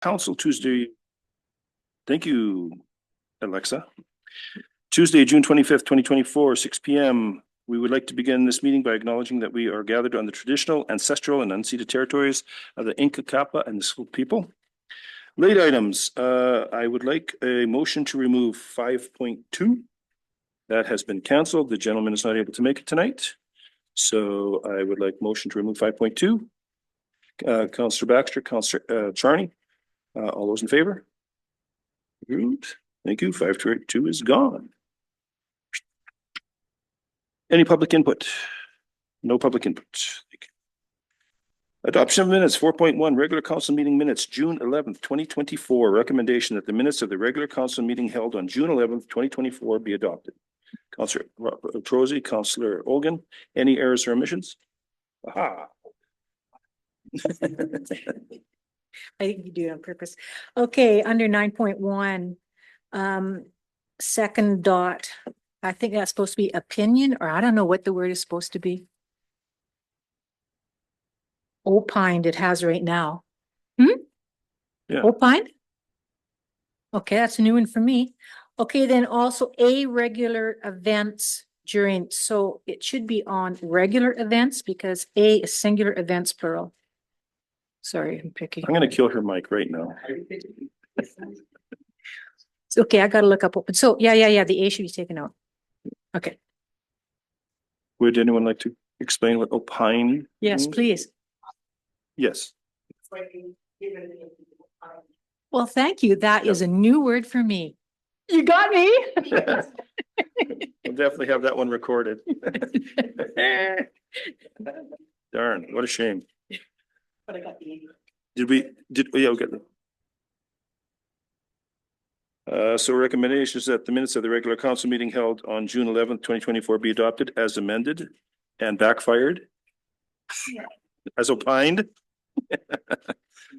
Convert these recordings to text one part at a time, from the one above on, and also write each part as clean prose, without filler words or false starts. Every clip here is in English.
Council Tuesday. Thank you, Alexa. Tuesday, June 25th, 2024, 6 p.m. We would like to begin this meeting by acknowledging that we are gathered on the traditional, ancestral, and unceded territories of the Inca, Kappa, and the Tsleil people. Late items. I would like a motion to remove 5.2. That has been canceled. The gentleman is not able to make it tonight. So I would like motion to remove 5.2. Councillor Baxter, Councillor Charney. All those in favor? Good. Thank you. 5.2 is gone. Any public input? No public input. Adoption of minutes, 4.1, regular council meeting minutes, June 11th, 2024. Recommendation that the minutes of the regular council meeting held on June 11th, 2024 be adopted. Councillor Trozy, Councillor Olgan, any errors or omissions? Aha. I think you do it on purpose. Okay, under 9.1, second dot, I think that's supposed to be opinion, or I don't know what the word is supposed to be. Opined it has right now. Yeah. Opined? Okay, that's a new one for me. Okay, then also a regular events during, so it should be on regular events because a is singular, events plural. Sorry, I'm picky. I'm going to kill her mic right now. It's okay, I gotta look up. So yeah, the A should be taken out. Okay. Would anyone like to explain what opine? Yes, please. Yes. Well, thank you. That is a new word for me. You got me. We'll definitely have that one recorded. Darn, what a shame. But I got the Yeah, okay. So recommendations that the minutes of the regular council meeting held on June 11th, 2024 be adopted as amended and backfired. As opined.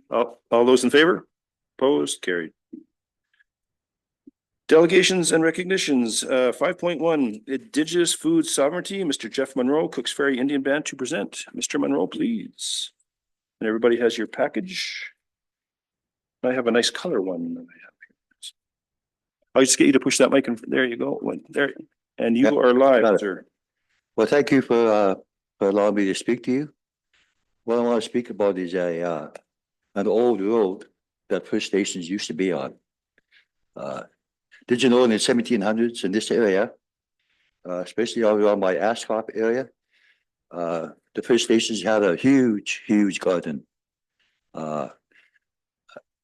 All those in favor? Opposed? Carried. Delegations and recognitions, 5.1, Indigenous Food Sovereignty, Mr. Jeff Monroe, Cooks Ferry Indian Band to present. Mr. Monroe, please. And everybody has your package. I have a nice color one. I'll just get you to push that mic and there you go. There. And you are live, sir. Well, thank you for allowing me to speak to you. What I want to speak about is an old road that First Nations used to be on. Did you know in the 1700s in this area, especially around my Ascot area, the First Nations had a huge garden.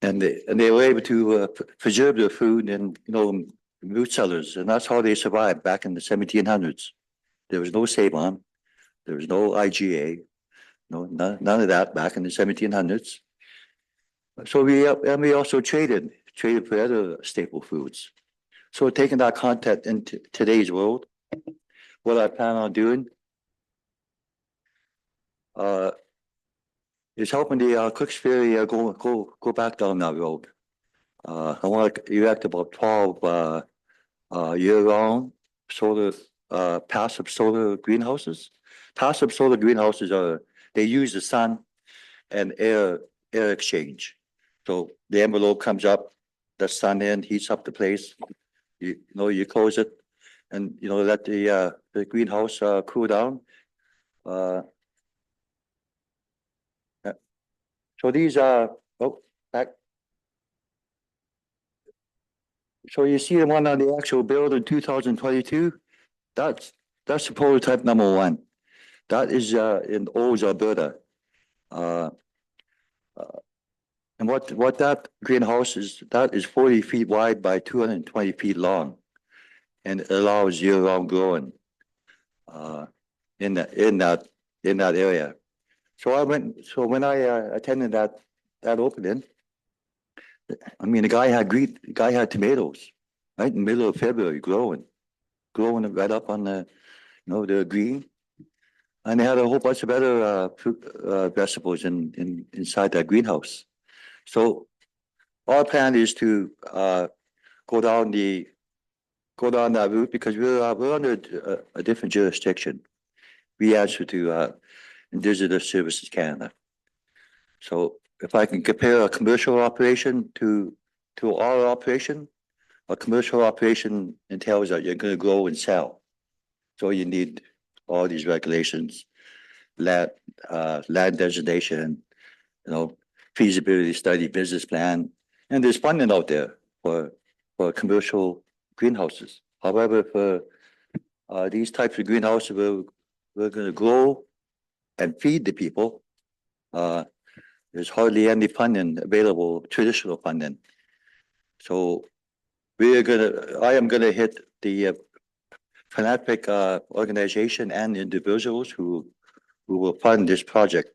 And they were able to preserve their food in, root cellars, and that's how they survived back in the 1700s. There was no Save-On, there was no IGA, none of that back in the 1700s. So we also traded for other staple foods. So taking that content into today's world, what I plan on doing is helping the Cooks Ferry go back down that road. I want to erect about 12 year-round solar passive solar greenhouses. Passive solar greenhouses they use the sun and air exchange. So the envelope comes up, the sun in heats up the place. You close it, and let the greenhouse cool down. So these are back. So you see the one on the actual build in 2022. That's the prototype number 1. That is in Olds, Alberta. And what that greenhouse is, that is 40 feet wide by 220 feet long, and it allows year-round growing in that area. So when I attended that opening, I mean, the guy had tomatoes right in the middle of February growing right up on the the green, and they had a whole bunch of other vegetables inside that greenhouse. So our plan is to go down that route because we're under a different jurisdiction. We answer to Indigenous Services Canada. So if I can compare a commercial operation to our operation, a commercial operation entails that you're gonna grow and sell. So you need all these regulations, land, land designation, you know, feasibility study, business plan, and there's funding out there for commercial greenhouses. However, for these types of greenhouses, we're gonna grow and feed the people. There's hardly any funding available, traditional funding. So I am gonna hit the philanthropic organization and individuals who will fund this project.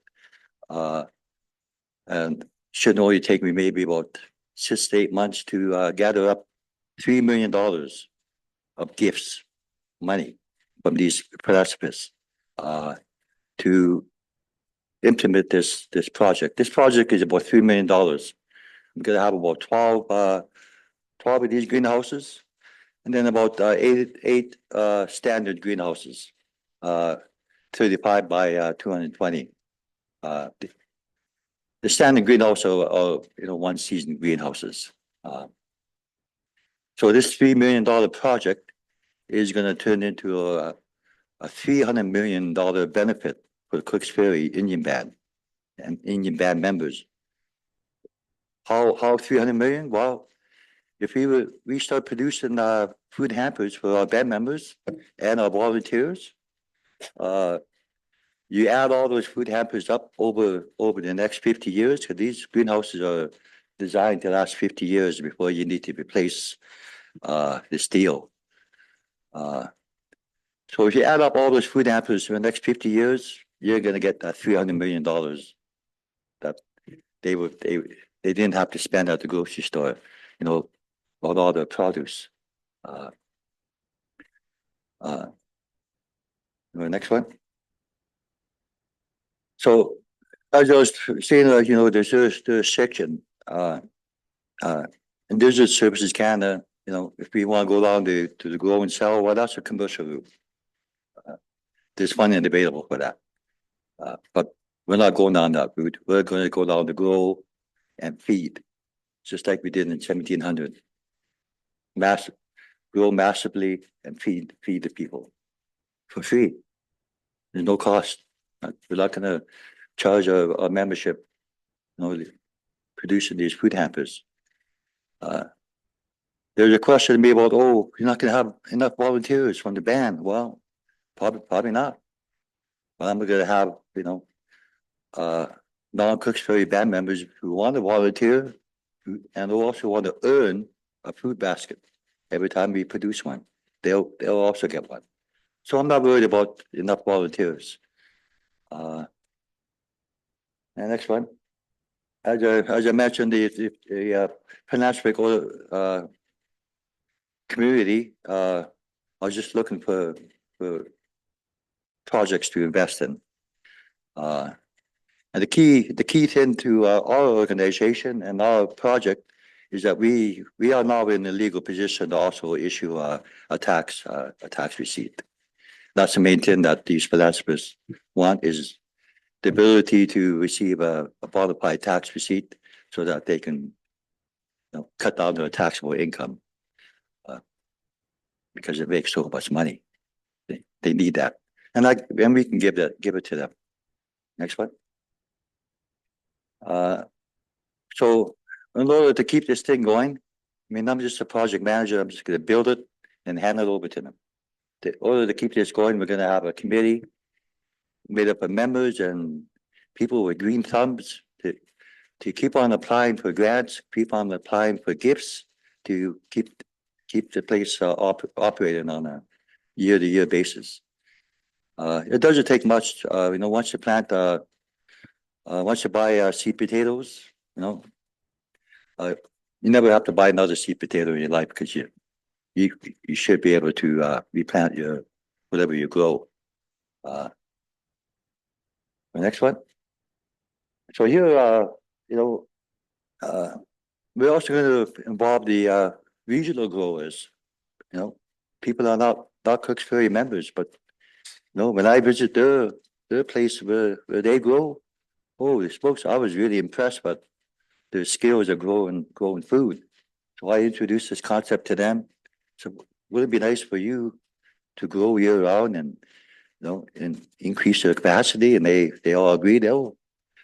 And should only take me maybe about 6 to 8 months to gather up $3 million of gifts, money from these philanthropists to implement this project. This project is about $3 million. I'm gonna have about 12 of these greenhouses, and then about eight standard greenhouses, 35 by 220. The standard greenhouse are one season greenhouses. So this $3 million project is going to turn into a $300 million benefit for the Cooks Ferry Indian Band and Indian Band members. How 300 million? Well, if we start producing food hampers for our band members and our volunteers, you add all those food hampers up over the next 50 years, because these greenhouses are designed to last 50 years before you need to replace the steel. So if you add up all those food hampers for the next 50 years, you're going to get that $300 million that they didn't have to spend at the grocery store, on all the produce. The next one. So as I was saying, there's a section, Indigenous Services Canada, if we want to go down to the grow and sell, well, that's a commercial route. There's funding available for that. But we're not going down that route. We're going to go down the grow and feed, just like we did in 1700. Grow massively and feed the people for free. There's no cost. We're not going to charge a membership, producing these food hampers. There's a question to me about, you're not going to have enough volunteers from the band. Well, probably not. But I'm going to have, non-Cooks Ferry band members who want to volunteer and who also want to earn a food basket every time we produce one. They'll also get one. So I'm not worried about enough volunteers. And next one. As I mentioned, the philanthropic community, I was just looking for projects to invest in. And the key thing to our organization and our project is that we are now in a legal position to also issue a tax receipt. That's the main thing that these philanthropists want, is the ability to receive a bona fide tax receipt so that they can cut down their taxable income because it makes so much money. They need that. And we can give it to them. Next one. So in order to keep this thing going, I'm just a project manager. I'm just going to build it and hand it over to them. In order to keep this going, we're going to have a committee made up of members and people with green thumbs to keep on applying for grants, keep on applying for gifts, to keep the place operating on a year-to-year basis. It doesn't take much. Once you plant, once you buy seed potatoes, you never have to buy another seed potato in your life, because you should be able to replant whatever you grow. The next one. So here, we're also going to involve the regional growers. People are not Cooks Ferry members, but when I visit their place where they grow, holy smokes, I was really impressed with their skills of growing food. So I introduced this concept to them. So would it be nice for you to grow year round and, and increase their capacity? And they all agreed.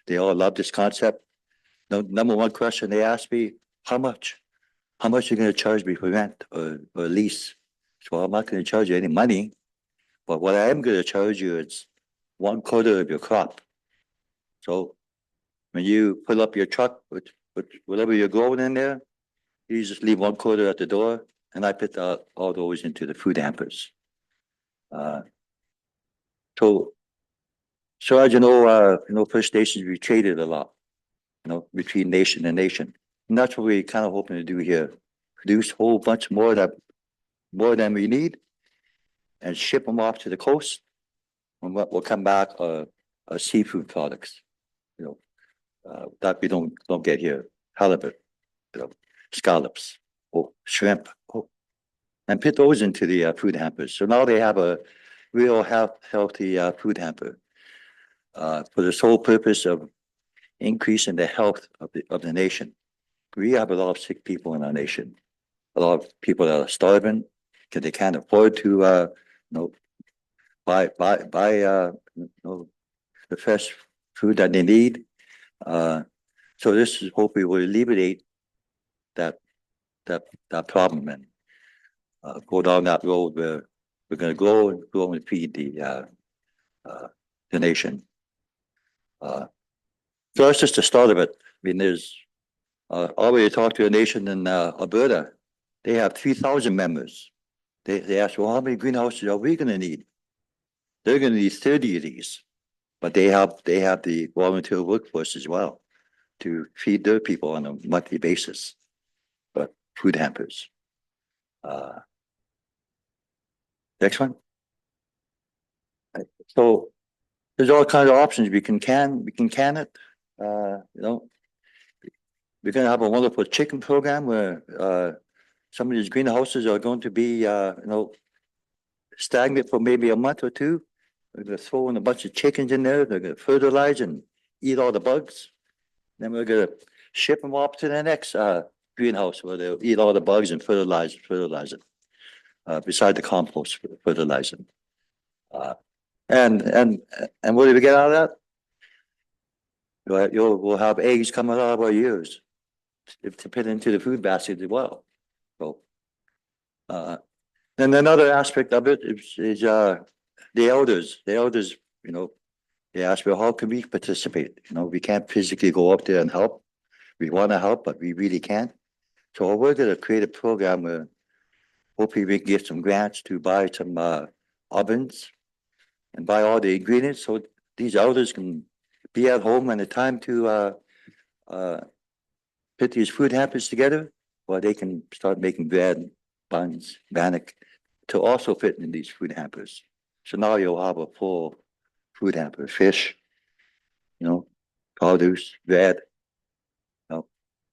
They all love this concept. Number one question they asked me, how much? How much are you going to charge me for rent or lease? So I'm not going to charge you any money, but what I am going to charge you is 1/4 of your crop. So when you pull up your truck with whatever you're growing in there, you just leave 1/4 at the door, and I put all those into the food hampers. Uh, so, so as First Nations, we traded a lot, between nation and nation. And that's what we're kind of hoping to do here. Produce a whole bunch more than we need and ship them off to the coast. And what will come back are seafood products, that we don't get here. Halibut, scallops, shrimp, and put those into the food hampers. So now they have a real healthy food hamper for the sole purpose of increasing the health of the nation. We have a lot of sick people in our nation. A lot of people that are starving because they can't afford to, buy the fresh food that they need. So this is hopefully will alleviate that problem and go down that road where we're going to grow and feed the nation. So that's just the start of it. I mean, there's already talked to a nation in Alberta. They have 3,000 members. They asked, well, how many greenhouses are we going to need? They're going to need 30 of these, but they have the volunteer workforce as well to feed their people on a monthly basis. But food hampers. Next one. So there's all kinds of options. We can can it. We're going to have a wonderful chicken program where some of these greenhouses are going to be stagnant for maybe a month or two. We're going to throw in a bunch of chickens in there. They're going to fertilize and eat all the bugs. Then we're going to ship them off to the next greenhouse where they'll eat all the bugs and fertilize it. Beside the compost fertilizer. And what do we get out of that? We'll have eggs coming out of our ears to put into the food basket as well. So, then another aspect of it is the elders. The elders, they ask, well, how can we participate? We can't physically go up there and help. We want to help, but we really can't. So we're going to create a program where hopefully we can get some grants to buy some ovens and buy all the ingredients so these elders can be at home when the time to put these food hampers together, or they can start making bread, buns, bannock to also fit in these food hampers. So now you'll have a full food hamper, fish, produce, bread,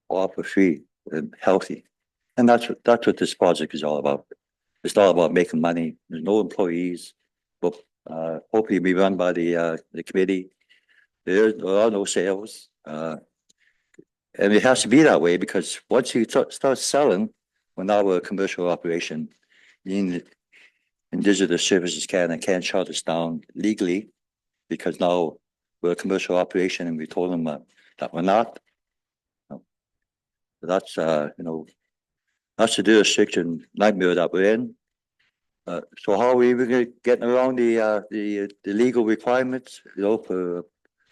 all for free and healthy. And that's what this project is all about. It's all about making money. There's no employees, but hopefully be run by the committee. There are no sales. And it has to be that way because once you start selling, when now we're a commercial operation, Indigenous Services can't shut us down legally because now we're a commercial operation and we told them that we're not. That's that's the jurisdiction nightmare that we're in. So how are we getting around the legal requirements, for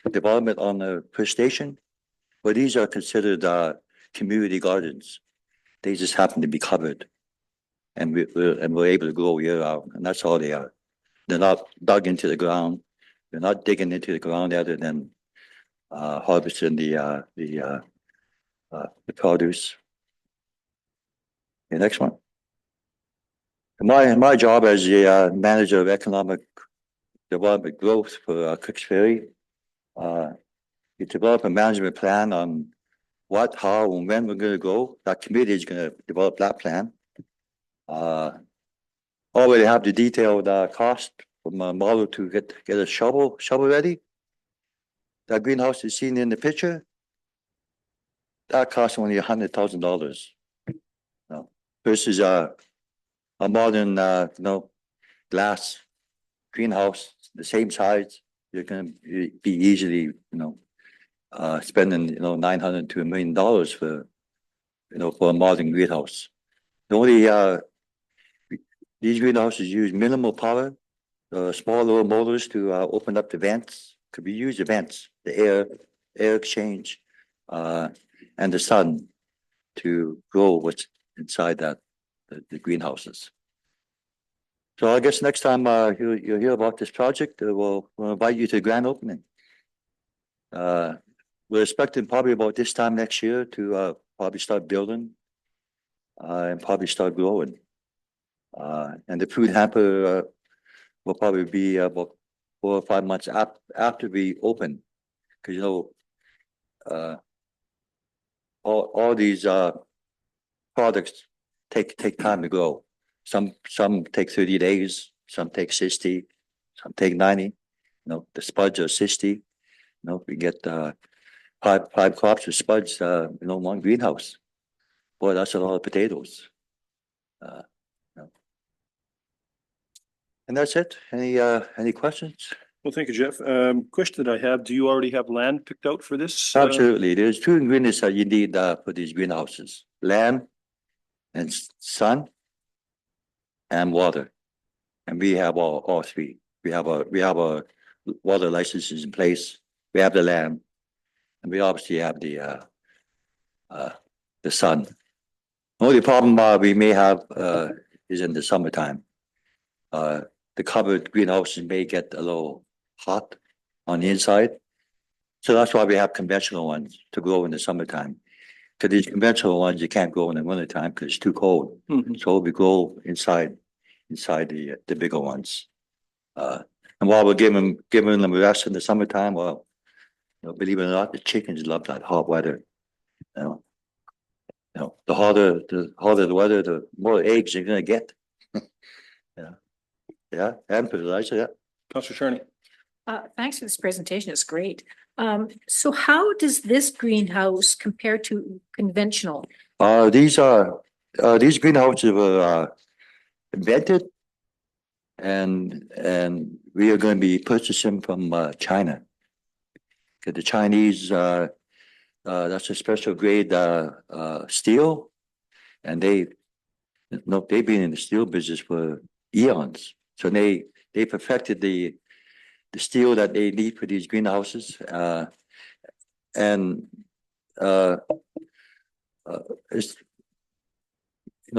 development on the First Station? Well, these are considered community gardens. They just happen to be covered, and we're able to grow year round, and that's all they are. They're not dug into the ground. They're not digging into the ground other than harvesting the produce. The next one. My job as the manager of economic development growth for Cooks Ferry, you develop a management plan on what, how, and when we're going to go. That committee is going to develop that plan. Already have the detailed cost from a model to get a shovel ready. that greenhouse is seen in the picture, that costs only $100,000. No, versus a modern, glass greenhouse, the same size, you're gonna be easily, spending, $900 to $1 million for, for a modern greenhouse. The only, these greenhouses use minimal power, small little motors to open up the vents. Could be used the vents, the air exchange, and the sun to grow what's inside the greenhouses. So I guess next time you'll hear about this project, we'll invite you to the grand opening. We're expecting probably about this time next year to probably start building and probably start growing. And the food hamper will probably be about 4 or 5 months after we open, because all these products take time to grow. Some take 30 days, some take 60, some take 90. The spuds are 60. We get five crops of spuds, one greenhouse. Boy, that's a lot of potatoes. And that's it. Any questions? Well, thank you, Jeff. Question that I have, do you already have land picked out for this? Absolutely. There's 2 ingredients that you need for these greenhouses: land and sun and water. And we have all 3. We have our water licenses in place. We have the land, and we obviously have the sun. The only problem we may have is in the summertime. The covered greenhouses may get a little hot on the inside. So that's why we have conventional ones to grow in the summertime. Because these conventional ones, you can't grow in the wintertime because it's too cold. So we grow inside the bigger ones. And while we're giving them rest in the summertime, well, believe it or not, the chickens love that hot weather. The hotter the weather, the more eggs you're gonna get. Yeah, and fertilizer, yeah. Councillor Charney. Thanks for this presentation. It's great. So how does this greenhouse compare to conventional? These greenhouses were invented, and we are going to be purchasing from China. Because the Chinese, that's a special grade steel, and they've been in the steel business for eons. So they perfected the steel that they need for these greenhouses, and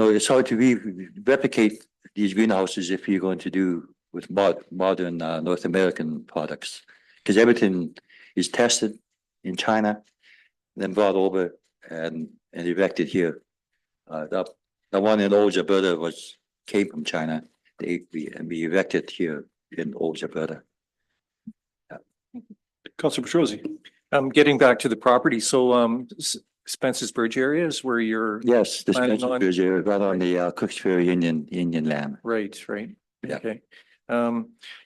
it's hard to replicate these greenhouses if you're going to do with modern North American products, because everything is tested in China, then brought over and erected here. The one in Old Alberta came from China. We erected here in Old Alberta. Councillor Petrosi. Getting back to the property, so Spence's Bridge area is where you're. Yes, the planning Spencer on- Bridge area, right on the Cooks Ferry Indian land. Right. Yeah. Okay.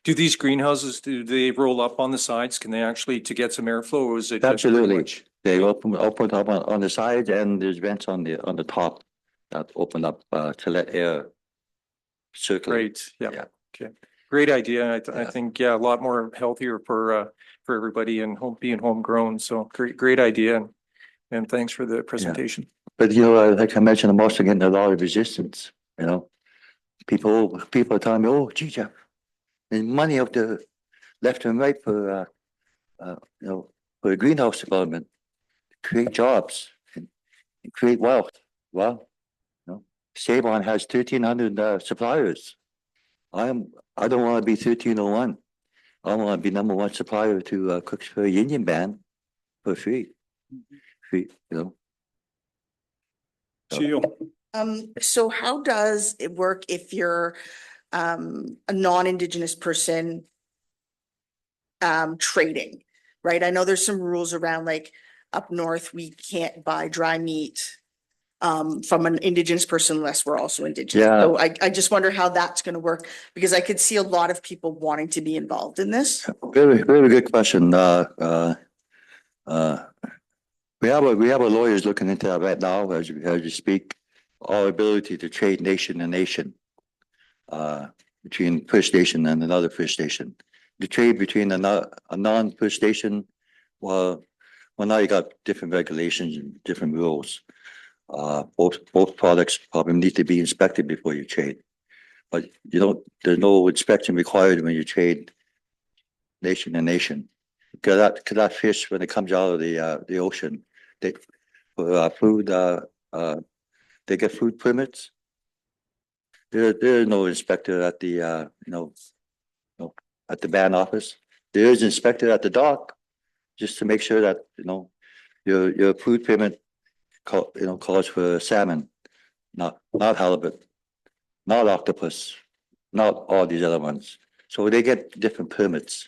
Do these greenhouses, do they roll up on the sides? Can they actually, to get some airflow, or is it? just pretty Absolutely. much- They open up on the side, and there's vents on the top that open up to let air circulate. Great, Yeah. okay. Great idea. I Yeah. think, a lot more healthier for everybody and being homegrown. So great idea. And thanks for the presentation. But like I mentioned, I'm also getting a lot of resistance. People are telling me, "Oh, gee, Jeff, there's money out there left and right for for a greenhouse development, create jobs and create wealth." Well, Sabon has 1,300 suppliers. I don't want to be 1301. I want to be #1 supplier to Cooks Ferry Indian Band for free. CEO. So how does it work if you're a non-Indigenous person trading, right? I know there's some rules around, like up north, we can't buy dry meat from an Indigenous person unless we're also Indigenous. Yeah. So I just wonder how that's going to work, because I could see a lot of people wanting to be involved in this. Very, very good question. We have our lawyers looking into that right now as you speak. Our ability to trade nation to nation, between First Nation and another First Nation. The trade between a non-First Nation, well, now you got different regulations and different rules. Both products probably need to be inspected before you trade. But there's no inspection required when you trade nation to nation. Cause that fish, when it comes out of the ocean, they, for food, they get food permits. There's no inspector at the, at the ban office. There is inspector at the dock, just to make sure that, your food permit calls for salmon, not halibut, not octopus, not all these other ones. So they get different permits.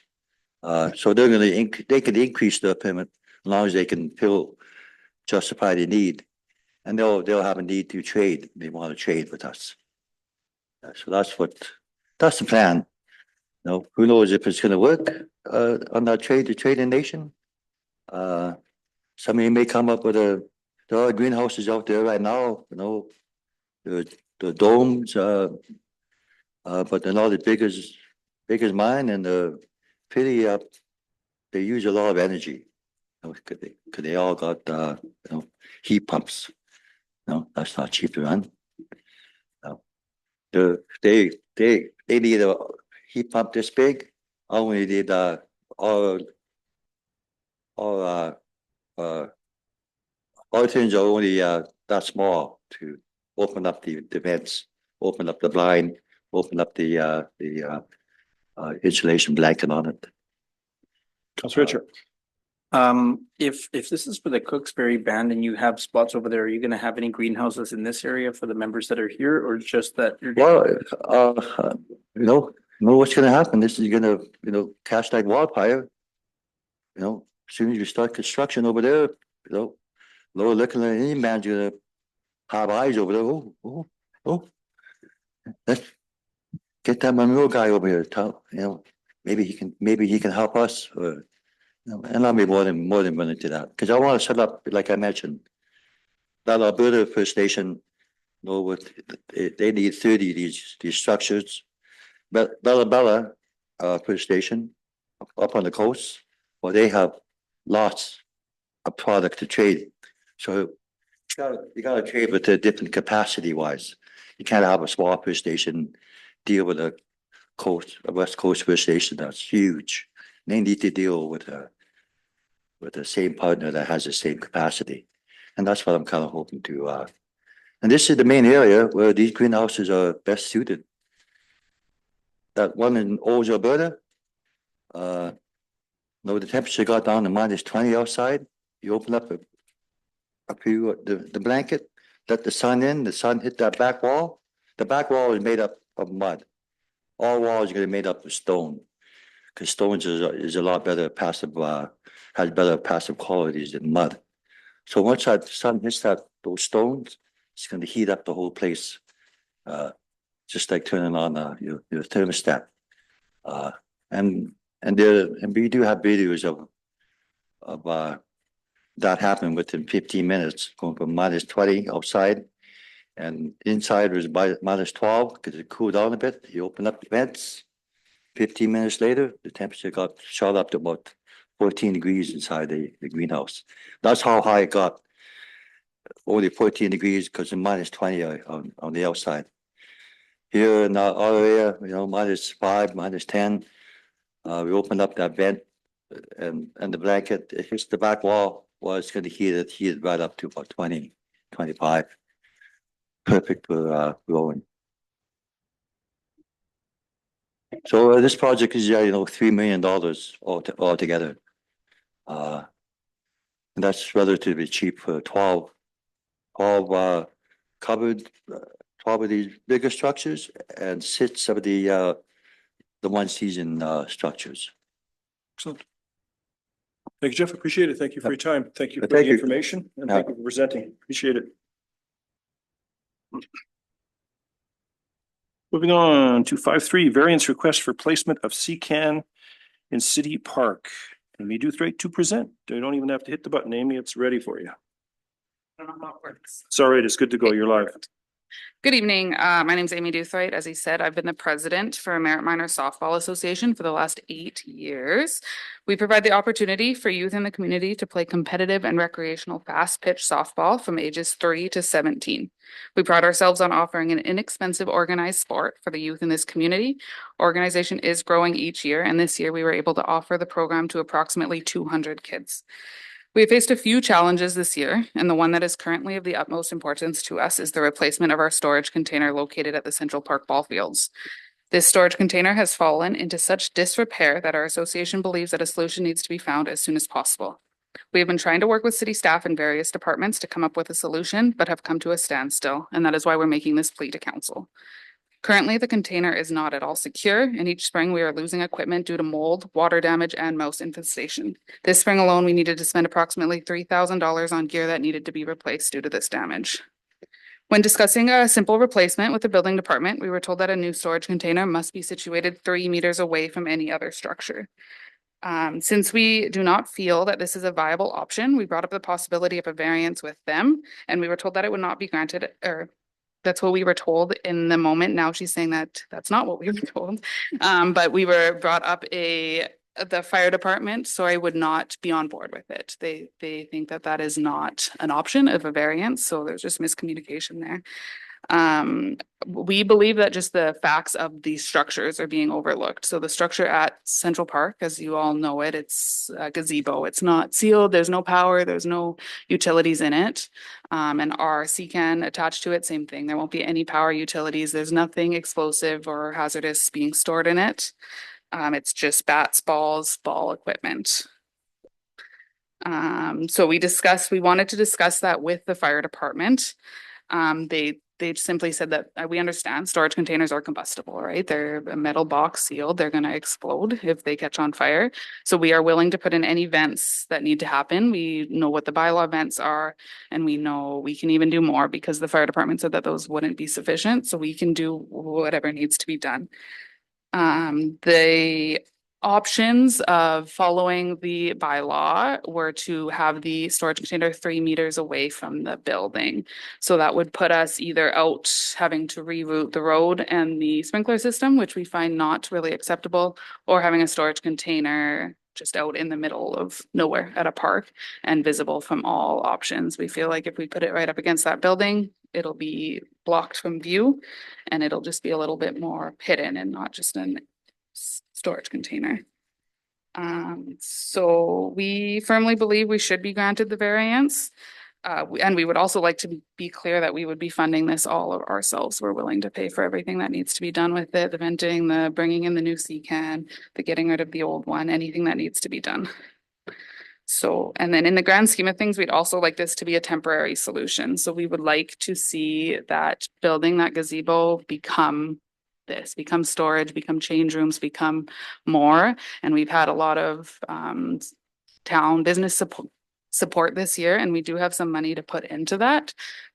So they can increase their permit as long as they can justify the need. And they'll have a need to trade. They want to trade with us. So that's the plan. Who knows if it's gonna work on that trade in nation? Somebody may come up with there are greenhouses out there right now, the domes, but they're not as big as mine, and pretty they use a lot of energy. Cause they all got heat pumps. That's not cheap to run. They need a heat pump this big. I only need all things are only that small to open up the vents, open up the blind, open up the insulation blanket on it. Councilor Richard. If this is for the Cooksbury band and you have spots over there, are you gonna have any greenhouses in this area for the members that are here, or just that you're? Well, know what's gonna happen. This is gonna, catch like wildfire. As soon as you start construction over there, Lower looking at any man's gonna have eyes over there. Oh. Let's get that Monroe guy over here. Maybe he can help us, or and I'll be more than willing to that, because I want to set up, like I mentioned, that Alberta First Nation. They need 30 of these structures. But Bella First Station up on the coast, well, they have lots of product to trade. So you gotta trade with a different capacity wise. You can't have a small First Station deal with a West Coast First Station that's huge. They need to deal with the same partner that has the same capacity. And that's what I'm kind of hoping to and this is the main area where these greenhouses are best suited. That one in Olds, Alberta, the temperature got down to -20 outside. You open up the blanket, let the sun in, the sun hit that back wall. The back wall is made up of mud. All walls are gonna be made up of stone, because stones is a lot better passive, has better passive qualities than mud. So once that sun hits those stones, it's gonna heat up the whole place. Just like turning on your thermostat. And we do have videos of that happened within 15 minutes, going from -20 outside, and inside was by -12 because it cooled down a bit. You open up the vents. 15 minutes later, the temperature got shot up to about 14 degrees inside the greenhouse. That's how high it got. Only 14 degrees because of -20 on the outside. Here in our area, -5, -10. We opened up that vent and the blanket, it hits the back wall. Well, it's going to heat it right up to about 20, 25. Perfect for growing. So this project is $3 million altogether. And that's relatively cheap for 12 covered. 12 of these bigger structures and 6 of the one season structures. Excellent. Thank you, Jeff. Appreciate it. Thank you for your time. Thank you for Thank the you. information and thank you for presenting. Appreciate it. Moving on to 5.3, variance request for placement of CCAN in City Park. Amy Duthwaite to present. You don't even have to hit the button, Amy. It's ready for you. I don't know how it works. It's all right. It's good to go. You're live. Good evening. My name is Amy Duthwaite. As he said, I've been the president for Merritt Minor Softball Association for the last 8 years. We provide the opportunity for youth in the community to play competitive and recreational fast pitch softball from ages 3 to 17. We pride ourselves on offering an inexpensive organized sport for the youth in this community. Organization is growing each year, and this year we were able to offer the program to approximately 200 kids. We have faced a few challenges this year, and the one that is currently of the utmost importance to us is the replacement of our storage container located at the Central Park ball fields. This storage container has fallen into such disrepair that our association believes that a solution needs to be found as soon as possible. We have been trying to work with city staff and various departments to come up with a solution, but have come to a standstill, and that is why we're making this plea to council. Currently, the container is not at all secure, and each spring we are losing equipment due to mold, water damage, and mouse infestation. This spring alone, we needed to spend approximately $3,000 on gear that needed to be replaced due to this damage. When discussing a simple replacement with the building department, we were told that a new storage container must be situated 3 meters away from any other structure. Since we do not feel that this is a viable option, we brought up the possibility of a variance with them, and we were told that it would not be granted, or that's what we were told in the moment. Now she's saying that that's not what we were told. But we were brought up the fire department, so I would not be on board with it. They think that that is not an option of a variance, so there's just miscommunication there. We believe that just the facts of these structures are being overlooked. So the structure at Central Park, as you all know it, it's a gazebo. It's not sealed. There's no power. There's no utilities in it. And our CCAN attached to it, same thing. There won't be any power utilities. There's nothing explosive or hazardous being stored in it. It's just bats, balls, ball equipment. So we wanted to discuss that with the fire department. They simply said that we understand storage containers are combustible, right? They're a metal box sealed. They're going to explode if they catch on fire. So we are willing to put in any vents that need to happen. We know what the bylaw vents are, and we know we can even do more because the fire department said that those wouldn't be sufficient. So we can do whatever needs to be done. The options of following the bylaw were to have the storage container 3 meters away from the building. So that would put us either out having to reroute the road and the sprinkler system, which we find not really acceptable, or having a storage container just out in the middle of nowhere at a park and visible from all options. We feel like if we put it right up against that building, it'll be blocked from view and it'll just be a little bit more hidden and not just an storage container. So we firmly believe we should be granted the variance. And we would also like to be clear that we would be funding this all of ourselves. We're willing to pay for everything that needs to be done with it, the venting, the bringing in the new CCAN, the getting rid of the old one, anything that needs to be done. So, and then in the grand scheme of things, we'd also like this to be a temporary solution. So we would like to see that building, that gazebo become storage, become change rooms, become more. And we've had a lot of town business support this year, and we do have some money to put into that.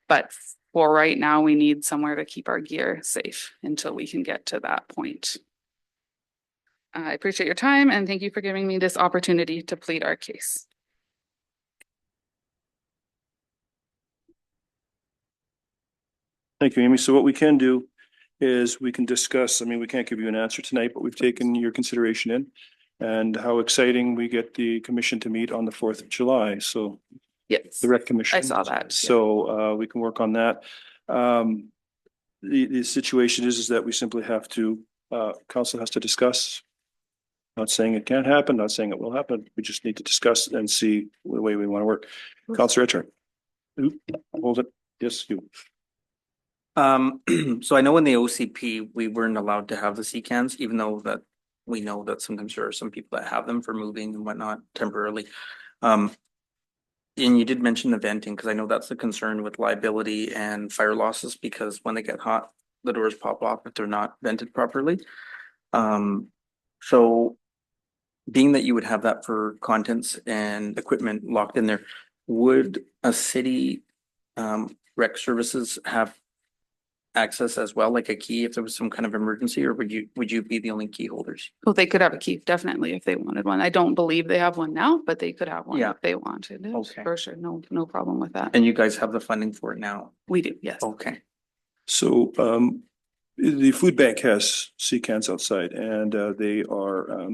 But for right now, we need somewhere to keep our gear safe until we can get to that point. I appreciate your time and thank you for giving me this opportunity to plead our case. Thank you, Amy. So what we can do is we can discuss, I mean, we can't give you an answer tonight, but we've taken your consideration in and how exciting we get the commission to meet on the 4th of July. So Yes, the rec commission. I saw that. So we can work on that. The situation is that we simply have to, council has to discuss. Not saying it can't happen, not saying it will happen. We just need to discuss and see the way we want to work. Councilor Richard. Hold it. Yes, you. So I know in the OCP, we weren't allowed to have the CCANs, even though that we know that sometimes there are some people that have them for moving and whatnot temporarily. And you did mention the venting, because I know that's a concern with liability and fire losses, because when they get hot, the doors pop off if they're not vented properly. So being that you would have that for contents and equipment locked in there, would a city rec services have access as well, like a key if there was some kind of emergency, or would you be the only key holders? Well, they could have a key, definitely, if they wanted one. I don't believe they have one now, but they could have one Yeah. if they wanted it. Okay. For sure. No problem with that. And you guys have the funding for it now? We do, yes. Okay. So the food bank has sea cans outside and they are,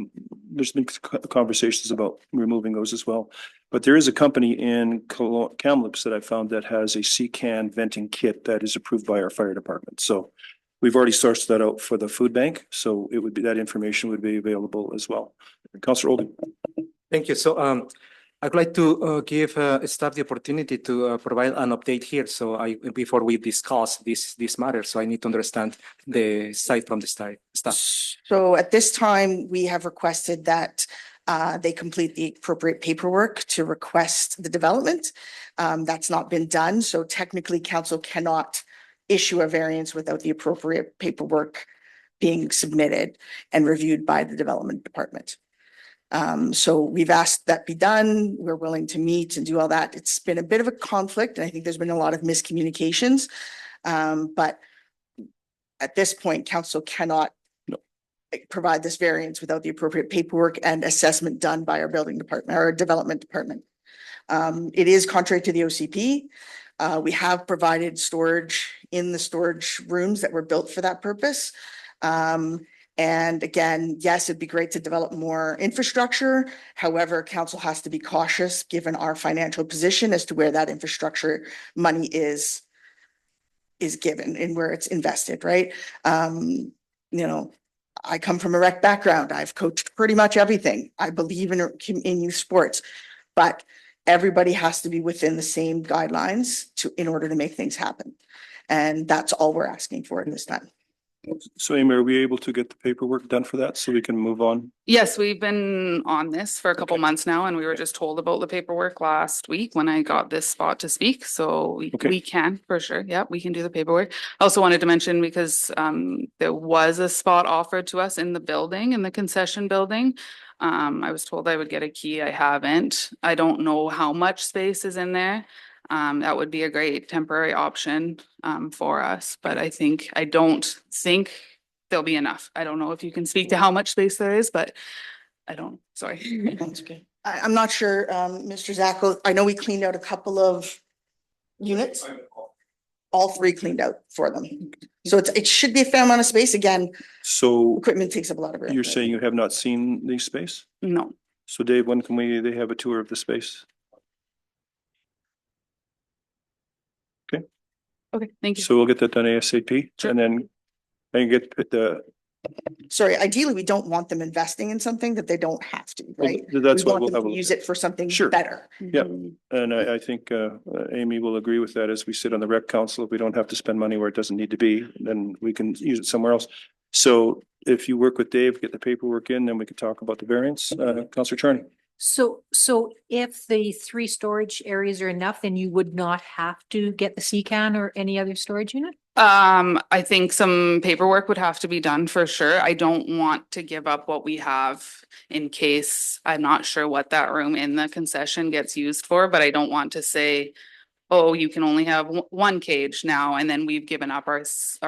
there's been conversations about removing those as well. But there is a company in Kamloops that I found that has a sea can venting kit that is approved by our fire department. So we've already sourced that out for the food bank. So it would be, that information would be available as well. Councillor Oldham. Thank you. So I'd like to give staff the opportunity to provide an update here. So before we discuss this matter, so I need to understand the site from the staff. So at this time, we have requested that they complete the appropriate paperwork to request the development. That's not been done, so technically council cannot issue a variance without the appropriate paperwork being submitted and reviewed by the development department. So we've asked that be done. We're willing to meet and do all that. It's been a bit of a conflict, and I think there's been a lot of miscommunications. But at this point, council cannot provide this variance without the appropriate paperwork and assessment done by our building department, our development department. It is contrary to the OCP. We have provided storage in the storage rooms that were built for that purpose. And again, yes, it'd be great to develop more infrastructure. However, council has to be cautious given our financial position as to where that infrastructure money is given and where it's invested, right? You know, I come from a rec background. I've coached pretty much everything. I believe in youth sports, but everybody has to be within the same guidelines in order to make things happen. And that's all we're asking for at this time. So Amy, are we able to get the paperwork done for that so we can move on? Yes, we've been on this for a couple months now, and we were just told about the paperwork last week when I got this spot to speak. So we can, for sure. Yeah, we can do the paperwork. I also wanted to mention because there was a spot offered to us in the building, in the concession building. I was told I would get a key. I haven't. I don't know how much space is in there. That would be a great temporary option for us, but I don't think there'll be enough. I don't know if you can speak to how much space there is, but I don't, sorry. That's okay. I'm not sure, Mr. Zacco, I know we cleaned out a couple of units. All three cleaned out for them. So it should be a fair amount of space. Again, So equipment takes up a lot of room. you're saying you have not seen the space? No. So Dave, when can they have a tour of the space? Okay, thank you. So we'll get that done ASAP Sure. and then I can get the, Sorry, ideally, we don't want them investing in something that they don't have to, right? that's We what want we'll them have. to a look use at. it for something Sure. better. Yeah. Mhm. And I think Amy will agree with that as we sit on the rec council. If we don't have to spend money where it doesn't need to be, then we can use it somewhere else. So if you work with Dave, get the paperwork in, then we can talk about the variance. Councillor Charney. So if the 3 storage areas are enough, then you would not have to get the C-can or any other storage unit? I think some paperwork would have to be done for sure. I don't want to give up what we have in case I'm not sure what that room in the concession gets used for, but I don't want to say, oh, you can only have one cage now, and then we've given up our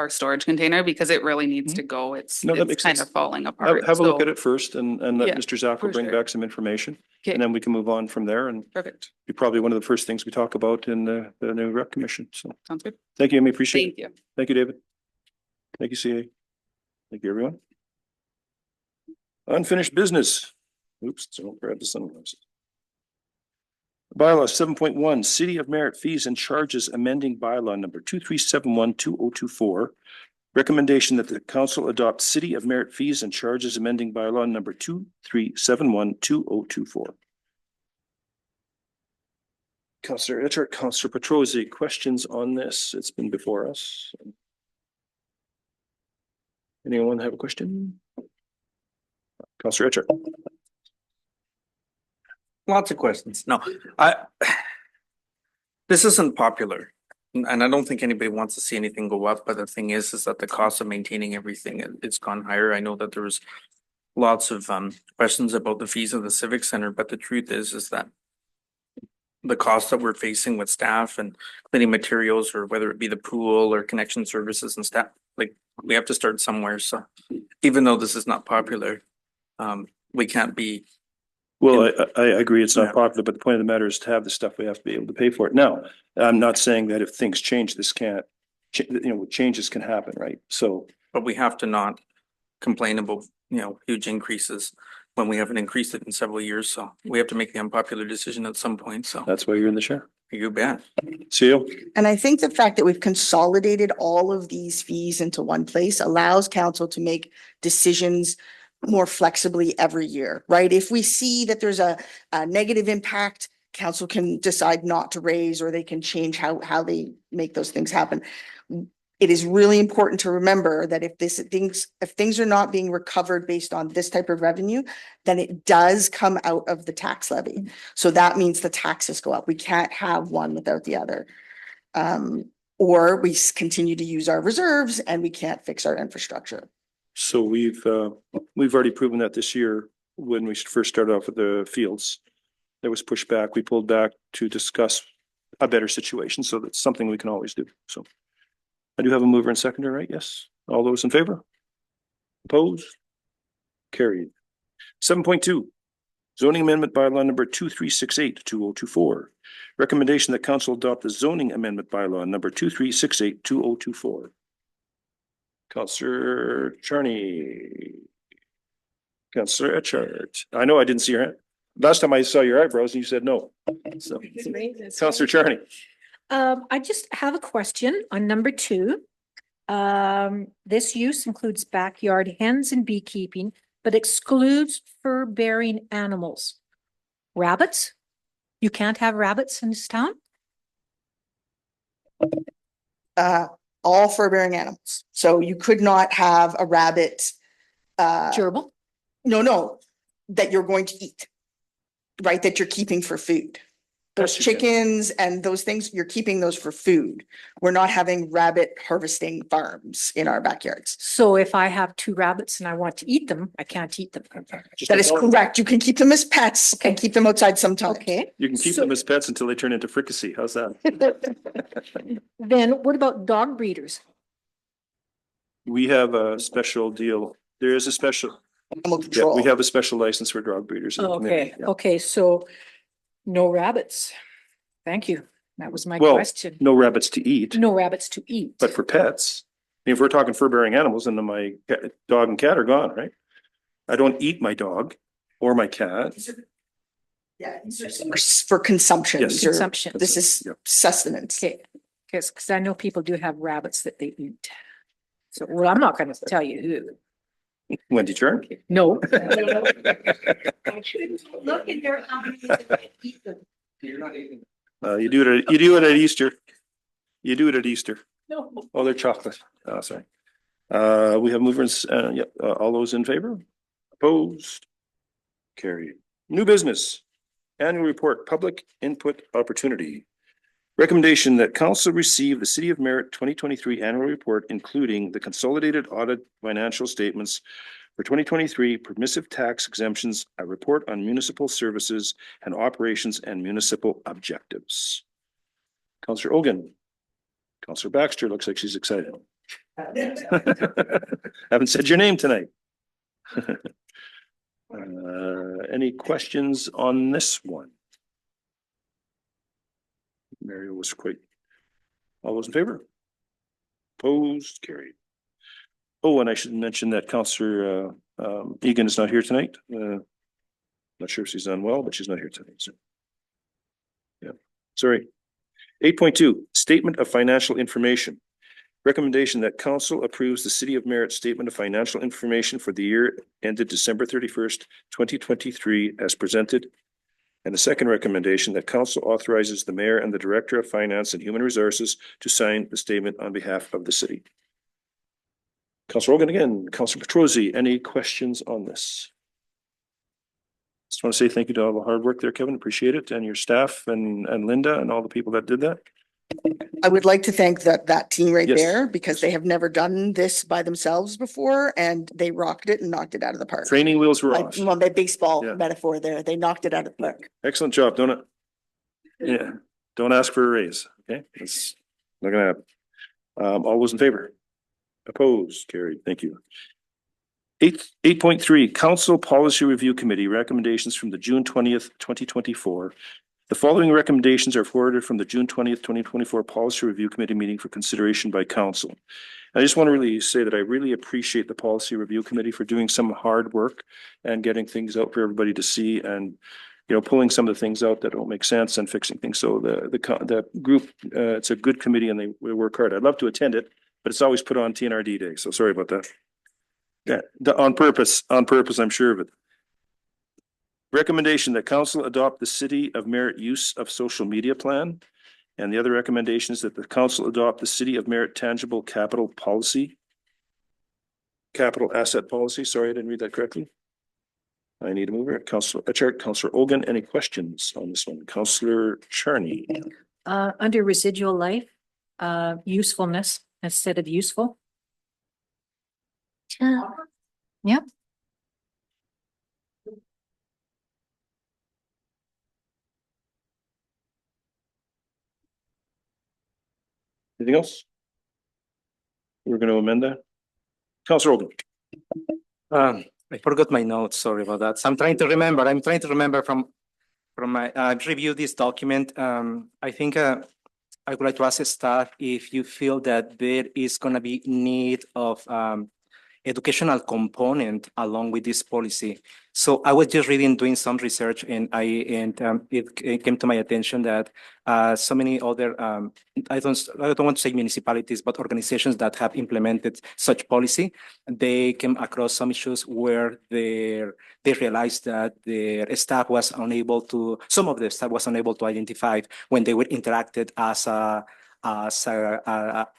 storage container because it really needs to go. No, that It's makes kind sense. of falling apart. Have a look So, at it first and let Yeah, Mr. Zacco for bring sure. back some information. Okay. And then we can move on from there and Perfect. be probably one of the first things we talk about in the new rec commission. So Sounds good. thank you, Amy. Appreciate it. Thank you. Thank you, David. Thank you, CA. Thank you, everyone. Unfinished business. Oops, so grab the sunglasses. Bylaw 7.1, City of Merritt fees and charges amending bylaw number 23712024. Recommendation that the council adopt City of Merritt fees and charges amending bylaw number 23712024. Councillor Etchart, Councillor Petrosi, questions on this? It's been before us. Anyone have a question? Councillor Etchart. Lots of questions. No, this isn't popular. And I don't think anybody wants to see anything go up, but the thing is that the cost of maintaining everything, it's gone higher. I know that there was lots of questions about the fees of the Civic Center, but the truth is that the costs that we're facing with staff and cleaning materials, or whether it be the pool or connection services and staff, like, we have to start somewhere. So even though this is not popular, we can't be, Well, I agree it's Yeah. not popular, but the point of the matter is to have the stuff, we have to be able to pay for it. Now, I'm not saying that if things change, this can't, changes can happen, right? So but we have to not complain about, huge increases when we haven't increased it in several years. So we have to make the unpopular decision at some point. So that's why you're in the chair. you bet. Seal? And I think the fact that we've consolidated all of these fees into one place allows council to make decisions more flexibly every year, right? If we see that there's a negative impact, council can decide not to raise, or they can change how they make those things happen. It is really important to remember that if things are not being recovered based on this type of revenue, then it does come out of the tax levy. So that means the taxes go up. We can't have one without the other. Or we continue to use our reserves and we can't fix our infrastructure. So we've already proven that this year, when we first started off with the fields, there was pushback. We pulled back to discuss a better situation. So that's something we can always do. So I do have a mover and seconder, right? Yes. All those in favor? Opposed? Carried. 7.2, zoning amendment bylaw number 2368-2024. Recommendation that council adopt the zoning amendment bylaw number 2368-2024. Councillor Charney. Councillor Etchart. I know I didn't see your hand. Last time I saw your eyebrows and you said no. So, Councillor Charney. I just have a question on number 2. This use includes backyard hens and beekeeping, but excludes fur-bearing animals. Rabbits? You can't have rabbits in this town? All fur-bearing animals. So you could not have a rabbit, Gerbil? no, that you're going to eat, right? That you're keeping for food. Those Yes, you can. chickens and those things, you're keeping those for food. We're not having rabbit harvesting farms in our backyards. So if I have 2 rabbits and I want to eat them, I can't eat them. That is correct. You can keep them as pets and keep them outside sometimes. Okay. You can keep So- them as pets until they turn into fricassee. How's that? Then what about dog breeders? We have a special deal. There is a special, Animal yeah, control. we have a special license for dog breeders. in the community, yeah. Okay, so no rabbits. Thank you. That was my Well, question. no rabbits to eat, No rabbits to eat. but for pets. I mean, if we're talking fur-bearing animals, then my dog and cat are gone, right? I don't eat my dog or my cat. Yeah, for consumption. Yes. These are- Consumption. This is Yep. sustenance. Okay, because I know people do have rabbits that they eat. So, well, I'm not gonna tell you who. Wendy Churn? No. Look in their eyes and eat them. You do it at Easter. You do it at Easter. No. Oh, they're chocolate. Oh, sorry. We have movers, yep, all those in favor? Opposed? Carried. New business. Annual report, public input opportunity. Recommendation that council receive the City of Merritt 2023 annual report, including the consolidated audit financial statements for 2023, permissive tax exemptions, a report on municipal services and operations and municipal objectives. Councillor Ogan. Councillor Baxter looks like she's excited. Haven't said your name tonight. Any questions on this one? Mario was quite. All those in favor? Opposed, carried. Oh, and I should mention that Councillor Egan is not here tonight. Not sure if she's unwell, but she's not here tonight, so. Yeah, sorry. 8.2, statement of financial information. Recommendation that council approves the City of Merritt Statement of Financial Information for the year ended December 31st, 2023 as presented. And the second recommendation that council authorizes the mayor and the director of finance and human resources to sign the statement on behalf of the city. Councillor Hogan again, Councillor Petrosi, any questions on this? Just want to say thank you to all the hard work there, Kevin. Appreciate it. And your staff and Linda and all the people that did that. I would like to thank that team right Yes. there because they have never done this by themselves before and they rocked it and knocked it out of the park. Training wheels were Like, off. well, that baseball Yeah. metaphor there, they knocked it out of the park. Excellent job, don't it? Yeah, don't ask for a raise, okay? It's not gonna happen. All those in favor? Opposed, carried, thank you. 8.3, Council Policy Review Committee recommendations from the June 20th, 2024. The following recommendations are forwarded from the June 20th, 2024 Policy Review Committee meeting for consideration by council. I just want to really say that I really appreciate the Policy Review Committee for doing some hard work and getting things out for everybody to see, and pulling some of the things out that don't make sense and fixing things. So the group, it's a good committee and they work hard. I'd love to attend it, but it's always put on TNRD Day. So sorry about that. Yeah, on purpose, I'm sure of it. Recommendation that council adopt the City of Merritt use of social media plan. And the other recommendation is that the council adopt the City of Merritt tangible capital asset policy. Sorry, I didn't read that correctly. I need a mover. Councilor Ogun, any questions on this one? Councilor Charney. Under residual life, usefulness instead of useful. Yep. Anything else? We're going to amend that. Councilor Ogun. I forgot my notes. Sorry about that. So I'm trying to remember from my, I've reviewed this document. I think I would like to ask staff if you feel that there is going to be need of educational component along with this policy. So I was just doing some research, and it came to my attention that so many other I don't want to say municipalities, but organizations that have implemented such policy, they came across some issues where they realized that their staff was unable to, some of the staff was unable to identify when they were interacted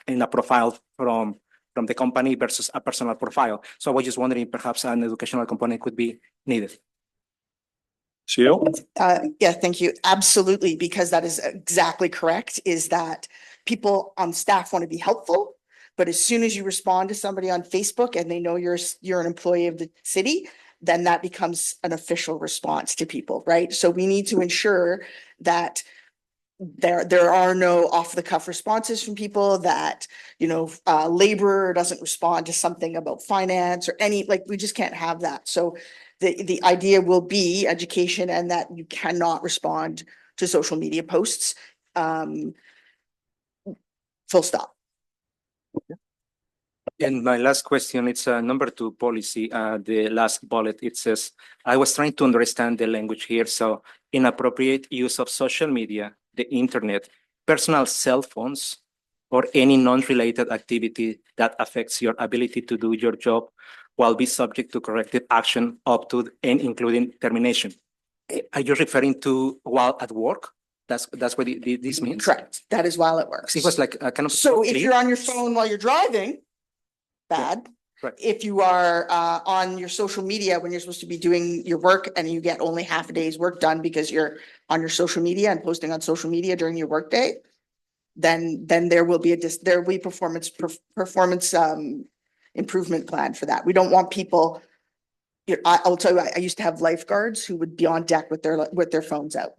in a profile from the company versus a personal profile. So I was just wondering, perhaps an educational component could be needed. CEO? Yeah, thank you. Absolutely, because that is exactly correct, is that people on staff want to be helpful, but as soon as you respond to somebody on Facebook and they know you're an employee of the city, then that becomes an official response to people, right? So we need to ensure that there are no off-the-cuff responses from people, that laborer doesn't respond to something about finance or we just can't have that. So the idea will be education, and that you cannot respond to social media posts. Full stop. And my last question, it's number 2 policy, the last bullet, it says, I was trying to understand the language here. So inappropriate use of social media, the internet, personal cell phones, or any non-related activity that affects your ability to do your job will be subject to corrective action up to and including termination. Are you referring to while at work? That's what this means? Correct. That is while it works. It was like a kind of. So if you're on your phone while you're driving, bad. Right. If you are on your social media when you're supposed to be doing your work and you get only half a day's work done because you're on your social media and posting on social media during your work day, then there will be performance improvement plan for that. We don't want people. I'll tell you, I used to have lifeguards who would be on deck with their phones out,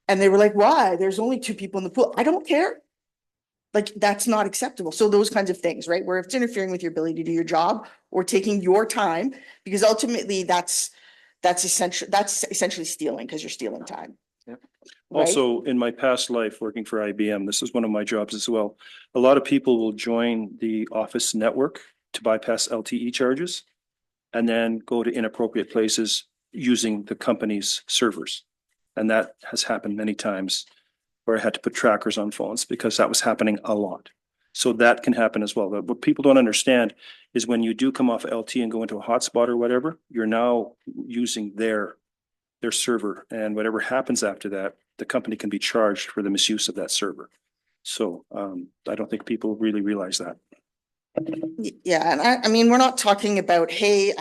and they were like, "Why? There's only 2 people in the pool." I don't care. That's not acceptable. So those kinds of things, right? Where if it's interfering with your ability to do your job or taking your time, because ultimately that's essentially stealing, because you're stealing time. Yeah. Right? Also, in my past life working for IBM, this is one of my jobs as well. A lot of people will join the office network to bypass LTE charges and then go to inappropriate places using the company's servers. And that has happened many times, where I had to put trackers on phones because that was happening a lot. So that can happen as well. But what people don't understand is when you do come off LT and go into a hotspot or whatever, you're now using their server, and whatever happens after that, the company can be charged for the misuse of that server. So I don't think people really realize that. Yeah, and I mean, we're not talking about, hey,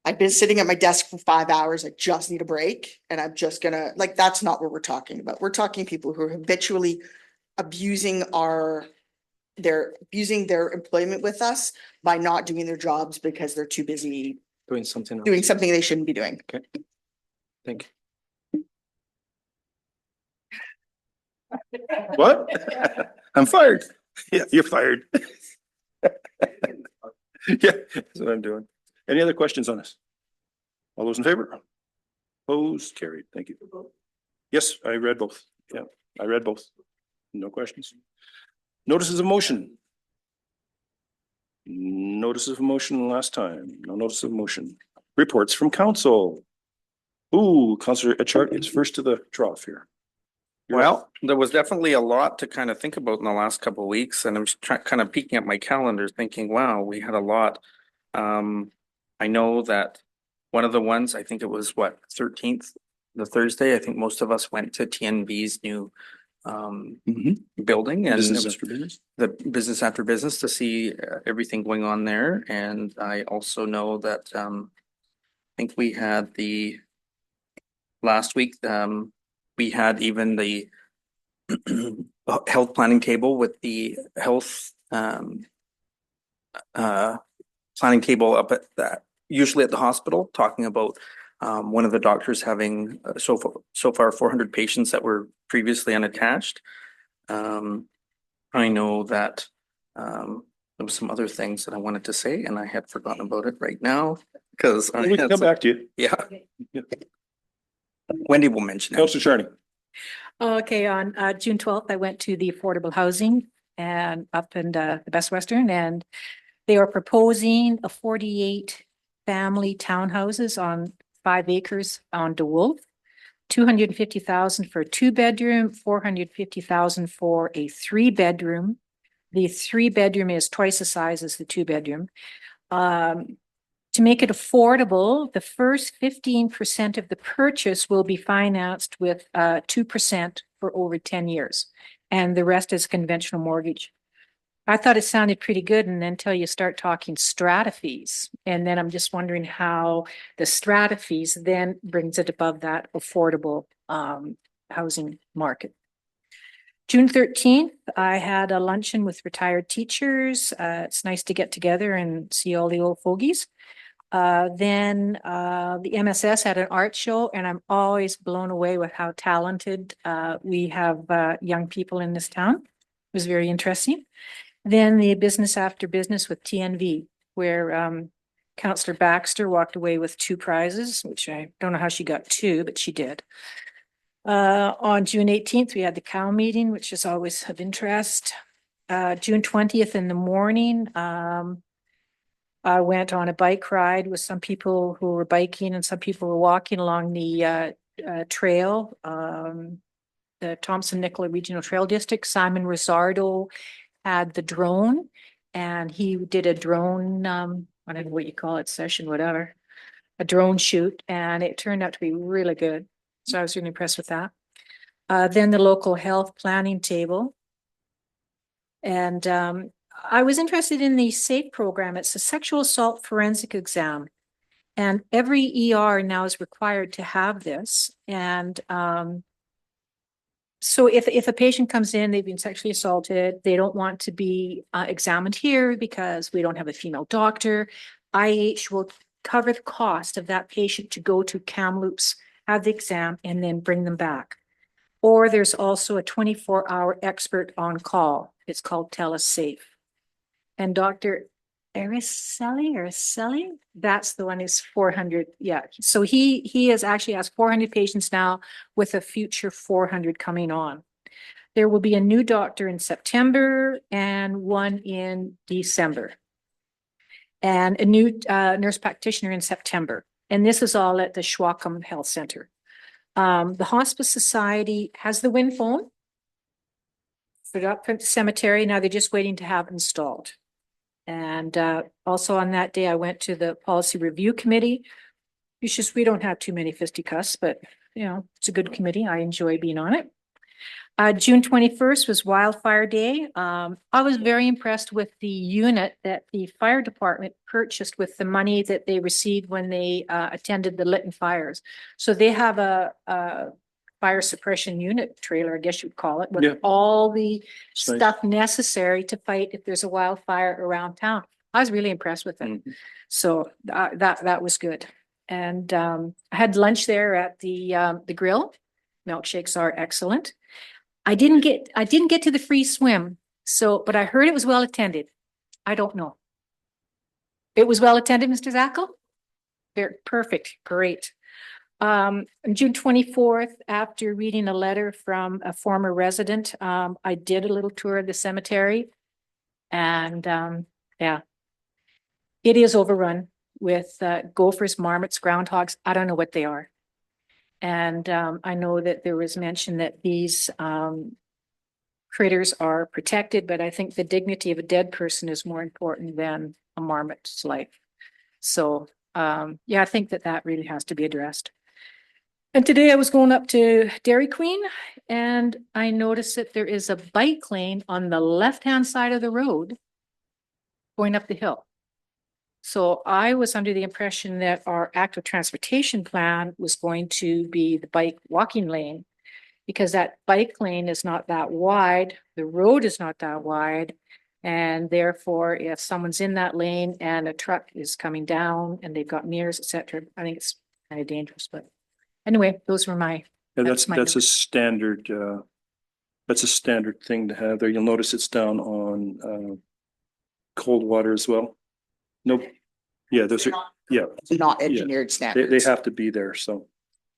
I've been sitting at my desk for 5 hours. I just need a break, and I'm just gonna that's not what we're talking about. We're talking people who are habitually abusing their employment with us by not doing their jobs because they're too busy Doing something else. doing something they shouldn't be doing. Okay. Thank you. What? I'm fired. Yeah, you're fired. Yeah, that's what I'm doing. Any other questions on this? All those in favor? Opposed, carried. Thank you. Yes, I read both. Yeah, I read both. No questions. Notices of motion. Notice of motion last time. No notice of motion. Reports from council. Ooh, Councillor Etchart is first to the trough here. You're up. Well, there was definitely a lot to kind of think about in the last couple of weeks, and I'm just kind of peeking at my calendar, thinking, wow, we had a lot. I know that one of the ones, I think it was what, 13th, the Thursday, I think most of us went to TNB's new building, and it Business was after business. the business after business to see everything going on there. And I also know that I think we had the last week, we had even the health planning table with the health planning table up at that, usually at the hospital, talking about one of the doctors having so far 400 patients that were previously unattached. I know that there was some other things that I wanted to say, and I had forgotten about it right now because We can come back to you. Yeah. Wendy will mention it. Councillor Sharney. Okay, on June 12th, I went to the affordable housing and up in the Best Western, and they are proposing a 48 family townhouses on 5 acres on DeWolf. 250,000 for a 2-bedroom, 450,000 for a 3-bedroom. The 3-bedroom is twice the size as the 2-bedroom. To make it affordable, the first 15% of the purchase will be financed with 2% for over 10 years, and the rest is conventional mortgage. I thought it sounded pretty good, and then until you start talking strata fees, and then I'm just wondering how the strata fees then brings it above that affordable housing market. June 13th, I had a luncheon with retired teachers. It's nice to get together and see all the old fogies. Then the MSS had an art show, and I'm always blown away with how talented we have young people in this town. It was very interesting. Then the business after business with TNV, where Councillor Baxter walked away with 2 prizes, which I don't know how she got 2, but she did. On June 18th, we had the cow meeting, which is always of interest. June 20th in the morning, I went on a bike ride with some people who were biking and some people were walking along the trail, the Thompson-Nicola Regional Trail District. Simon Rosardo had the drone, and he did a drone, I don't know what you call it, session, whatever, a drone shoot, and it turned out to be really good. So I was really impressed with that. Then the local health planning table. And I was interested in the SAFE program. It's a sexual assault forensic exam. And every ER now is required to have this. And so if a patient comes in, they've been sexually assaulted, they don't want to be examined here because we don't have a female doctor, IH will cover the cost of that patient to go to Kamloops, have the exam, and then bring them back. Or there's also a 24-hour expert on call. It's called TELUS Safe. And Dr. Ariselli, that's the one who's 400. Yeah. So he has actually asked 400 patients now with a future 400 coming on. There will be a new doctor in September and one in December. And a new nurse practitioner in September. And this is all at the Schwacom Health Center. The Hospice Society has the wind phone. Put it up at the cemetery. Now they're just waiting to have it installed. And also on that day, I went to the Policy Review Committee. It's just we don't have too many fisticuffs, but you know, it's a good committee. I enjoy being on it. June 21st was Wildfire Day. I was very impressed with the unit that the fire department purchased with the money that they received when they attended the Lytton fires. So they have a fire suppression unit trailer, I guess you'd call it, with all the stuff necessary to fight if there's a wildfire around town. I was really impressed with it. So that was good. And I had lunch there at the grill. Milkshakes are excellent. I didn't get to the free swim, so, but I heard it was well attended. I don't know. It was well attended, Mr. Zackel? Very perfect, great. On June 24th, after reading a letter from a former resident, I did a little tour of the cemetery. And yeah, it is overrun with gophers, marmots, groundhogs. I don't know what they are. And I know that there was mention that these critters are protected, but I think the dignity of a dead person is more important than a marmot's life. So yeah, I think that that really has to be addressed. And today I was going up to Dairy Queen and I noticed that there is a bike lane on the left-hand side of the road going up the hill. So I was under the impression that our active transportation plan was going to be the bike walking lane, because that bike lane is not that wide, the road is not that wide. And therefore, if someone's in that lane and a truck is coming down and they've got mirrors, etc., I think it's kind of dangerous, but anyway, those were my. Yeah, That's my that's a note. standard, that's a standard thing to have there. You'll notice it's down on, Coldwater as well. Nope. Yeah, those are, yeah, Not Yeah. engineered they standards. have to be there, so.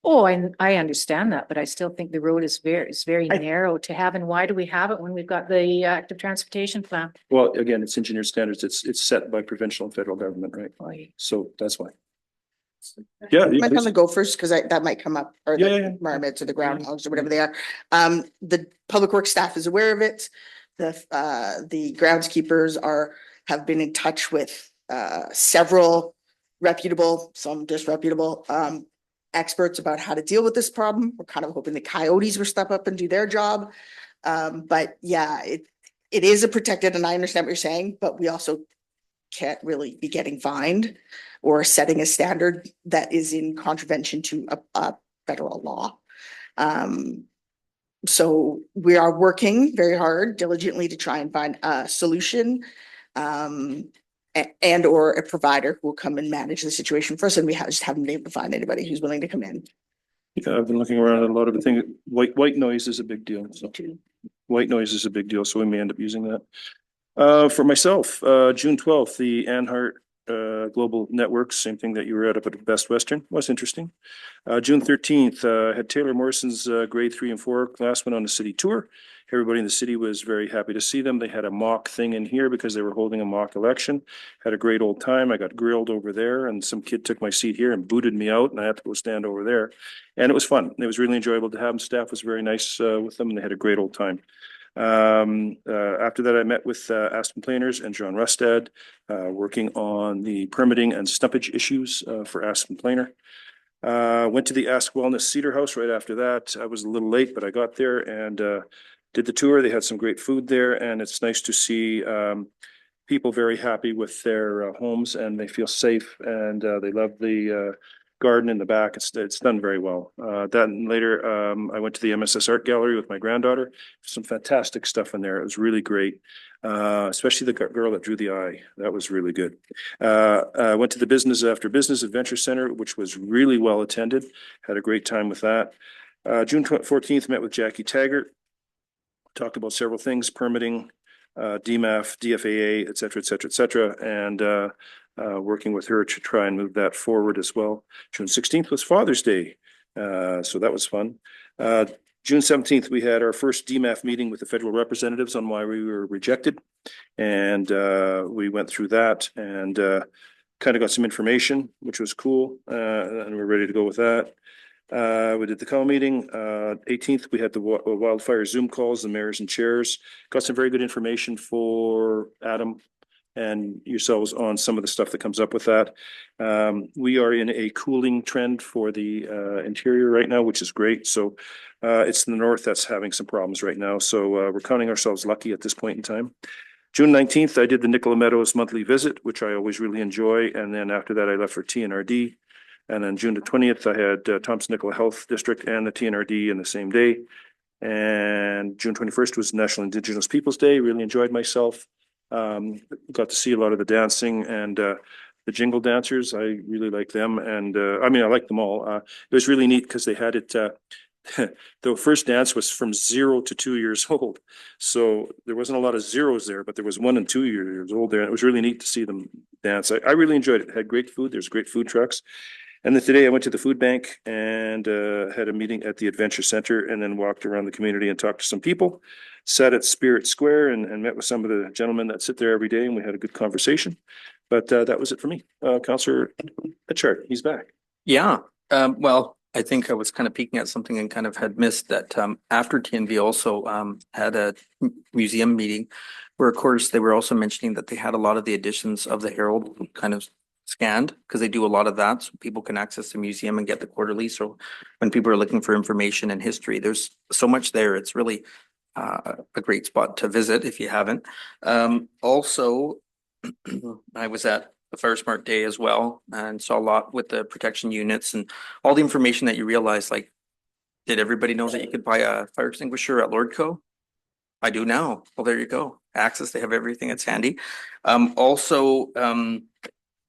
Oh, I understand that, but I still think the road is very I- narrow to have. And why do we have it when we've got the active transportation plan? Well, again, it's engineered standards. It's set by provincial and federal government, right? Boy. So that's why. Yeah. you Might on please. the gophers, because that might come up, or Yeah, yeah, the yeah. marmots or the groundhogs or whatever they are. The public works staff is aware of it. The groundskeepers have been in touch with several reputable, some disreputable experts about how to deal with this problem. We're kind of hoping the coyotes will step up and do their job. But yeah, it is a protected, and I understand what you're saying, but we also can't really be getting fined or setting a standard that is in contravention to a federal law. So we are working very hard diligently to try and find a solution. And or a provider who will come and manage the situation for us, and just haven't been able to find anybody who's willing to come in. Yeah, I've been looking around at a lot of the things. White noise is a big deal. So white noise is a big deal, so we may end up using that. For myself, June 12th, the Anhart Global Networks, same thing that you were at up at Best Western, was interesting. June 13th, had Taylor Morrison's grade 3 and 4 class went on a city tour. Everybody in the city was very happy to see them. They had a mock thing in here because they were holding a mock election. Had a great old time. I got grilled over there and some kid took my seat here and booted me out and I had to go stand over there. And it was fun. It was really enjoyable to have them. Staff was very nice with them and they had a great old time. After that, I met with Aston Planers and John Rustad, working on the permitting and stumpage issues for Aston Planer. Went to the Ask Wellness Cedar House right after that. I was a little late, but I got there and did the tour. They had some great food there, and it's nice to see people very happy with their homes and they feel safe and they love the garden in the back. It's done very well. Then later, I went to the MSS Art Gallery with my granddaughter. Some fantastic stuff in there. It was really great. Especially the girl that drew the eye. That was really good. I went to the Business After Business Adventure Center, which was really well attended. Had a great time with that. June 14th, met with Jackie Taggart. Talked about several things, permitting, DMAF, DFAA, et cetera, and working with her to try and move that forward as well. June 16th was Father's Day, so that was fun. June 17th, we had our first DMAF meeting with the federal representatives on why we were rejected. And we went through that and kind of got some information, which was cool. And we're ready to go with that. We did the call meeting. 18th, we had the wildfire Zoom calls, the mayors and chairs. Got some very good information for Adam and yourselves on some of the stuff that comes up with that. We are in a cooling trend for the interior right now, which is great. So it's the north that's having some problems right now. So we're counting ourselves lucky at this point in time. June 19th, I did the Nicola Meadows monthly visit, which I always really enjoy. And then after that, I left for TNRD. And then June the 20th, I had Thompson Nicola Health District and the TNRD in the same day. And June 21st was National Indigenous Peoples Day. Really enjoyed myself. Got to see a lot of the dancing and the jingle dancers. I really like them. And I mean, I like them all. It was really neat because they had it the first dance was from 0 to 2 years old. So there wasn't a lot of zeros there, but there was 1 and 2 years old there. And it was really neat to see them dance. I really enjoyed it. Had great food. There's great food trucks. And then today I went to the food bank and had a meeting at the Adventure Center and then walked around the community and talked to some people. Sat at Spirit Square and met with some of the gentlemen that sit there every day, and we had a good conversation. But that was it for me. Councillor Etchart, he's back. Yeah, well, I think I was kind of peeking at something and kind of had missed that after TNV also had a museum meeting where, of course, they were also mentioning that they had a lot of the editions of the Herald kind of scanned because they do a lot of that, so people can access the museum and get the quarterly. So when people are looking for information and history, there's so much there. It's really a great spot to visit if you haven't. Also, I was at the Fire Smart Day as well and saw a lot with the protection units and all the information that you realize, like, did everybody know that you could buy a fire extinguisher at Lordco? I do now. Well, there you go. Access, they have everything. It's handy. Also,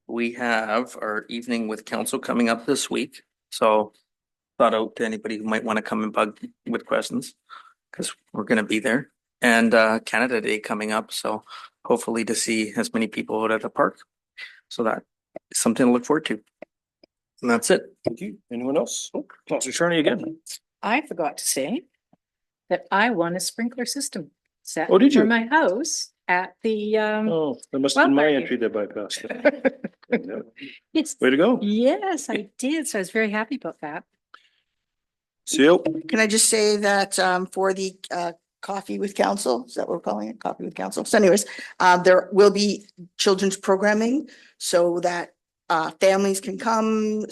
we have our evening with council coming up this week. So thought out to anybody who might want to come and bug with questions because we're going to be there. And Canada Day coming up. So hopefully to see as many people out at the park. So that is something to look forward to. And that's it. Thank you. Anyone else? Oh, Councillor Charney again. I forgot to say that I won a sprinkler system set Oh, did you? for my house at the Oh, that must have been my Wildfire entry that bypassed it. it's Way to go. yes, I did. So I was very happy about that. Seal. Can I just say that for the coffee with council, is that what we're calling it? Coffee with council. So anyways, there will be children's programming so that families can come,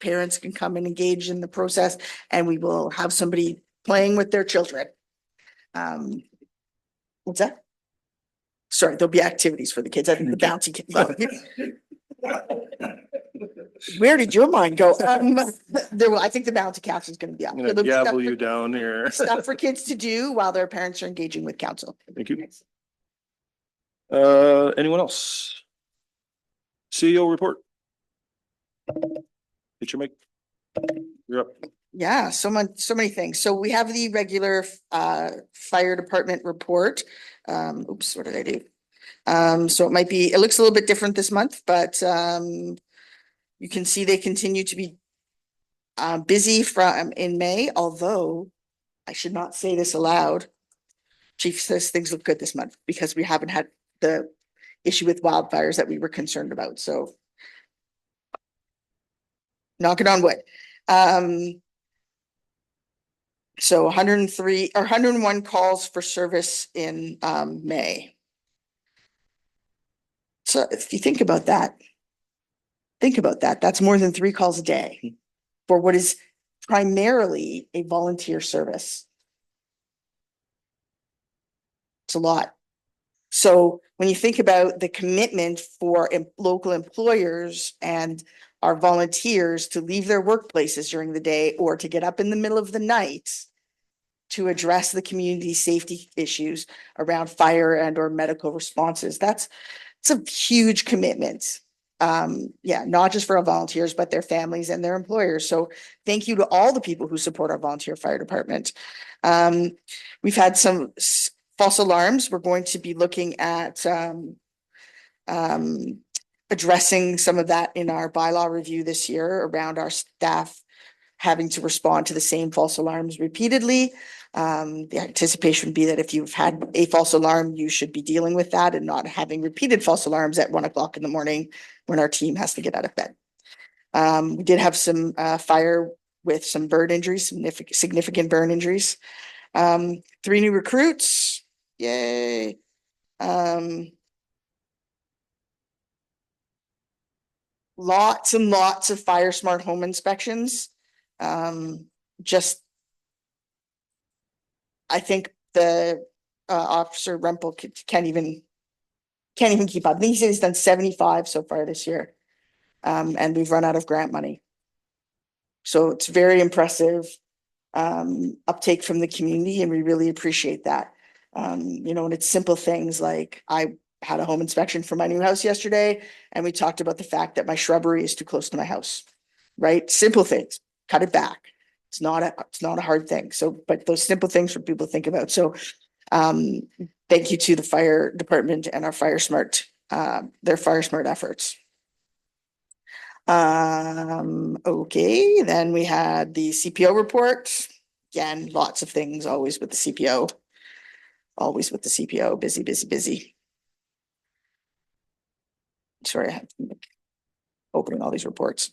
parents can come and engage in the process, and we will have somebody playing with their children. What's that? Sorry, there'll be activities for the kids. I think the bounty kids. Where did your mind go? There will, I think the bounty castle is going to be up. I'm So gonna there'll be stuff gavel for- you down here. Stuff for kids to do while their parents are engaging with council. Thank you. Anyone else? CEO report. Get your mic. You're up. Yeah, so many things. So we have the regular fire department report. Oops, what did I do? So it looks a little bit different this month, but you can see they continue to be busy from in May, although I should not say this aloud. Chief says things look good this month because we haven't had the issue with wildfires that we were concerned about. So knocking on wood. So 103 or 101 calls for service in May. So if you think about that, that's more than 3 calls a day for what is primarily a volunteer service. It's a lot. So when you think about the commitment for local employers and our volunteers to leave their workplaces during the day or to get up in the middle of the night to address the community safety issues around fire and or medical responses, it's a huge commitment. Yeah, not just for our volunteers, but their families and their employers. So thank you to all the people who support our volunteer fire department. We've had some false alarms. We're going to be looking at addressing some of that in our bylaw review this year around our staff having to respond to the same false alarms repeatedly. The anticipation would be that if you've had a false alarm, you should be dealing with that and not having repeated false alarms at 1 o'clock in the morning when our team has to get out of bed. We did have some fire with some burn injuries, significant burn injuries. 3 new recruits. Yay. Lots and lots of fire smart home inspections. Just, I think the Officer Rempel can't even keep up. I think he said he's done 75 so far this year. And we've run out of grant money. So it's very impressive uptake from the community, and we really appreciate that. You know, and it's simple things like I had a home inspection for my new house yesterday, and we talked about the fact that my shrubbery is too close to my house, right? Simple things, cut it back. It's not a hard thing. So, but those simple things for people to think about. So, thank you to the fire department and our their fire smart efforts. Okay, then we had the CPO report. Again, lots of things always with the CPO. Always with the CPO, busy, busy, busy. Sorry, I have opening all these reports.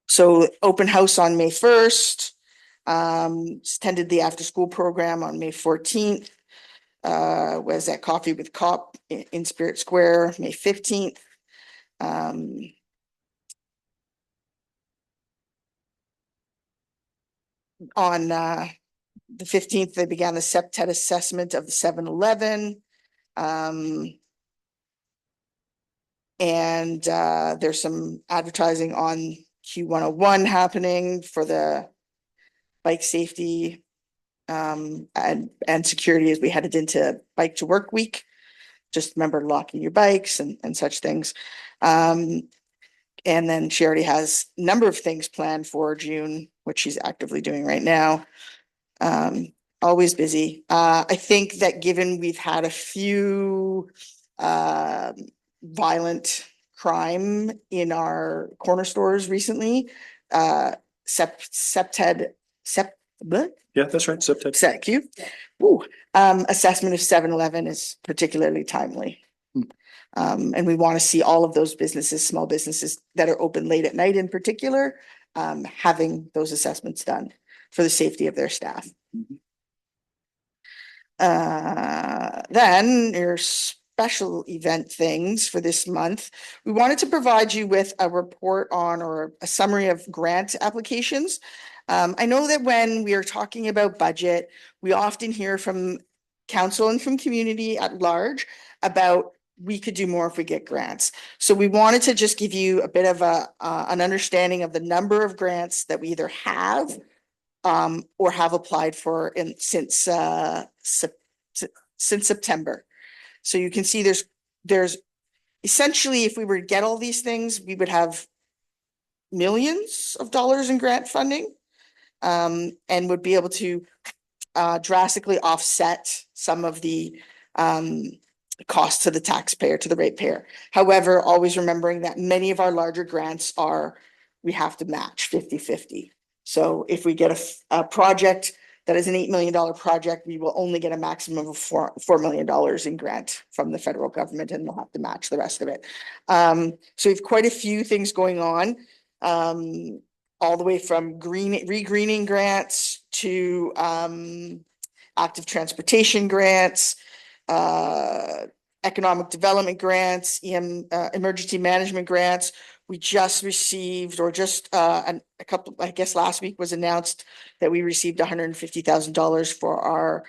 So open house on May 1st. Attended the after school program on May 14th. Was at Coffee with Cop in Spirit Square, May 15th. On the 15th, they began the SEPTED assessment of the 7-Eleven. And there's some advertising on Q101 happening for the bike safety and security as we headed into Bike to Work Week. Just remember locking your bikes and such things. And then she already has a number of things planned for June, which she's actively doing right now. Always busy. I think that given we've had a few violent crime in our corner stores recently, SEPTED. Yeah, that's right. September. Thank you. Assessment of 7-Eleven is particularly timely. And we want to see all of those businesses, small businesses that are open late at night in particular, having those assessments done for the safety of their staff. Then your special event things for this month. We wanted to provide you with a report on or a summary of grant applications. I know that when we are talking about budget, we often hear from council and from community at large about we could do more if we get grants. So we wanted to just give you a bit of an understanding of the number of grants that we either have or have applied for since September. So you can see there's essentially, if we were to get all these things, we would have millions of dollars in grant funding and would be able to drastically offset some of the cost to the taxpayer, to the ratepayer. However, always remembering that many of our larger grants we have to match 50-50. So if we get a project that is an $8 million project, we will only get a maximum of $4 million in grant from the federal government, and we'll have to match the rest of it. So we have quite a few things going on, all the way from regreening grants to active transportation grants, economic development grants, emergency management grants. We just received, or just a couple, I guess last week was announced that we received $150,000 for our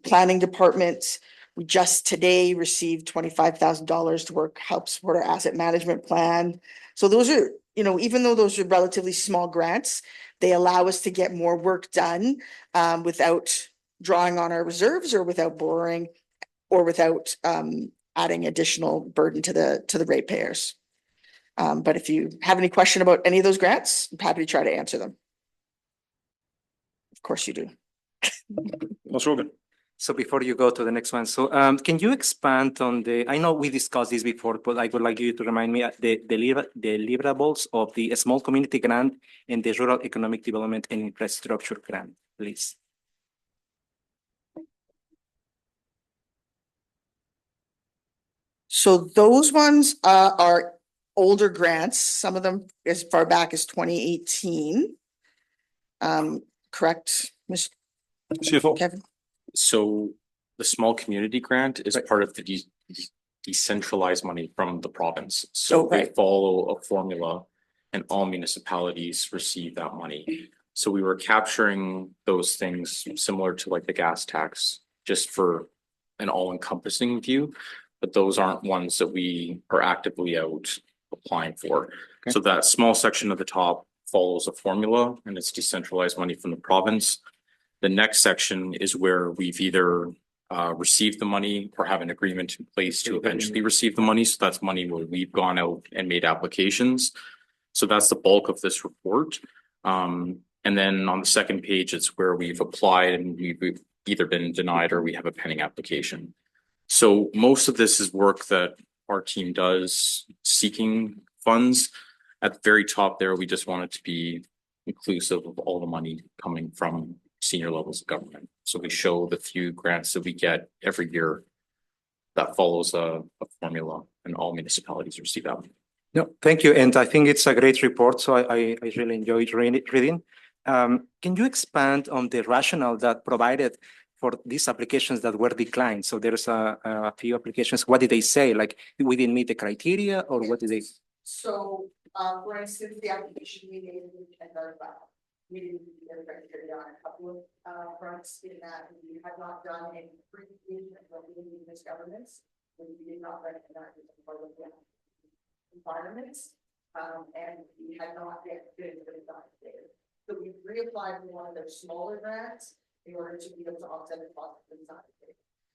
planning department. We just today received $25,000 to help support our asset management plan. So those are, even though those are relatively small grants, they allow us to get more work done without drawing on our reserves or without borrowing or without adding additional burden to the ratepayers. But if you have any question about any of those grants, I'm happy to try to answer them. Of course you do. Let's roll it. So before you go to the next one, so can you expand on I know we discussed this before, but I would like you to remind me the deliverables of the small community grant and the rural economic development and infrastructure grant, please. So those ones are older grants, some of them as far back as 2018. Correct, Mr. CFO. Kevin? So the small community grant is part of the decentralized money from the province. So they follow a formula and all municipalities receive that money. So we were capturing those things similar to like the gas tax, just for an all-encompassing view. But those aren't ones that we are actively out applying for. Okay. So that small section at the top follows a formula and it's decentralized money from the province. The next section is where we've either received the money or have an agreement in place to eventually receive the money. So that's money where we've gone out and made applications. So that's the bulk of this report. And then on the second page, it's where we've applied and we've either been denied or we have a pending application. So most of this is work that our team does seeking funds. At the very top there, we just want it to be inclusive of all the money coming from senior levels of government. So we show the few grants that we get every year that follows a formula, and all municipalities receive that. No, thank you. And I think it's a great report. So I really enjoyed reading. Can you expand on the rationale that provided for these applications that were declined? So there's a few applications. What did they say? Like we didn't meet the criteria, or what did they? So, for instance, the application we made and we didn't meet the criteria on a couple of fronts in that we had not done any pre-application of these governments. We did not recognize it as part of the environments, and we had not yet been there. So we reapplied for one of their smaller grants in order to be able to offset the cost of the design,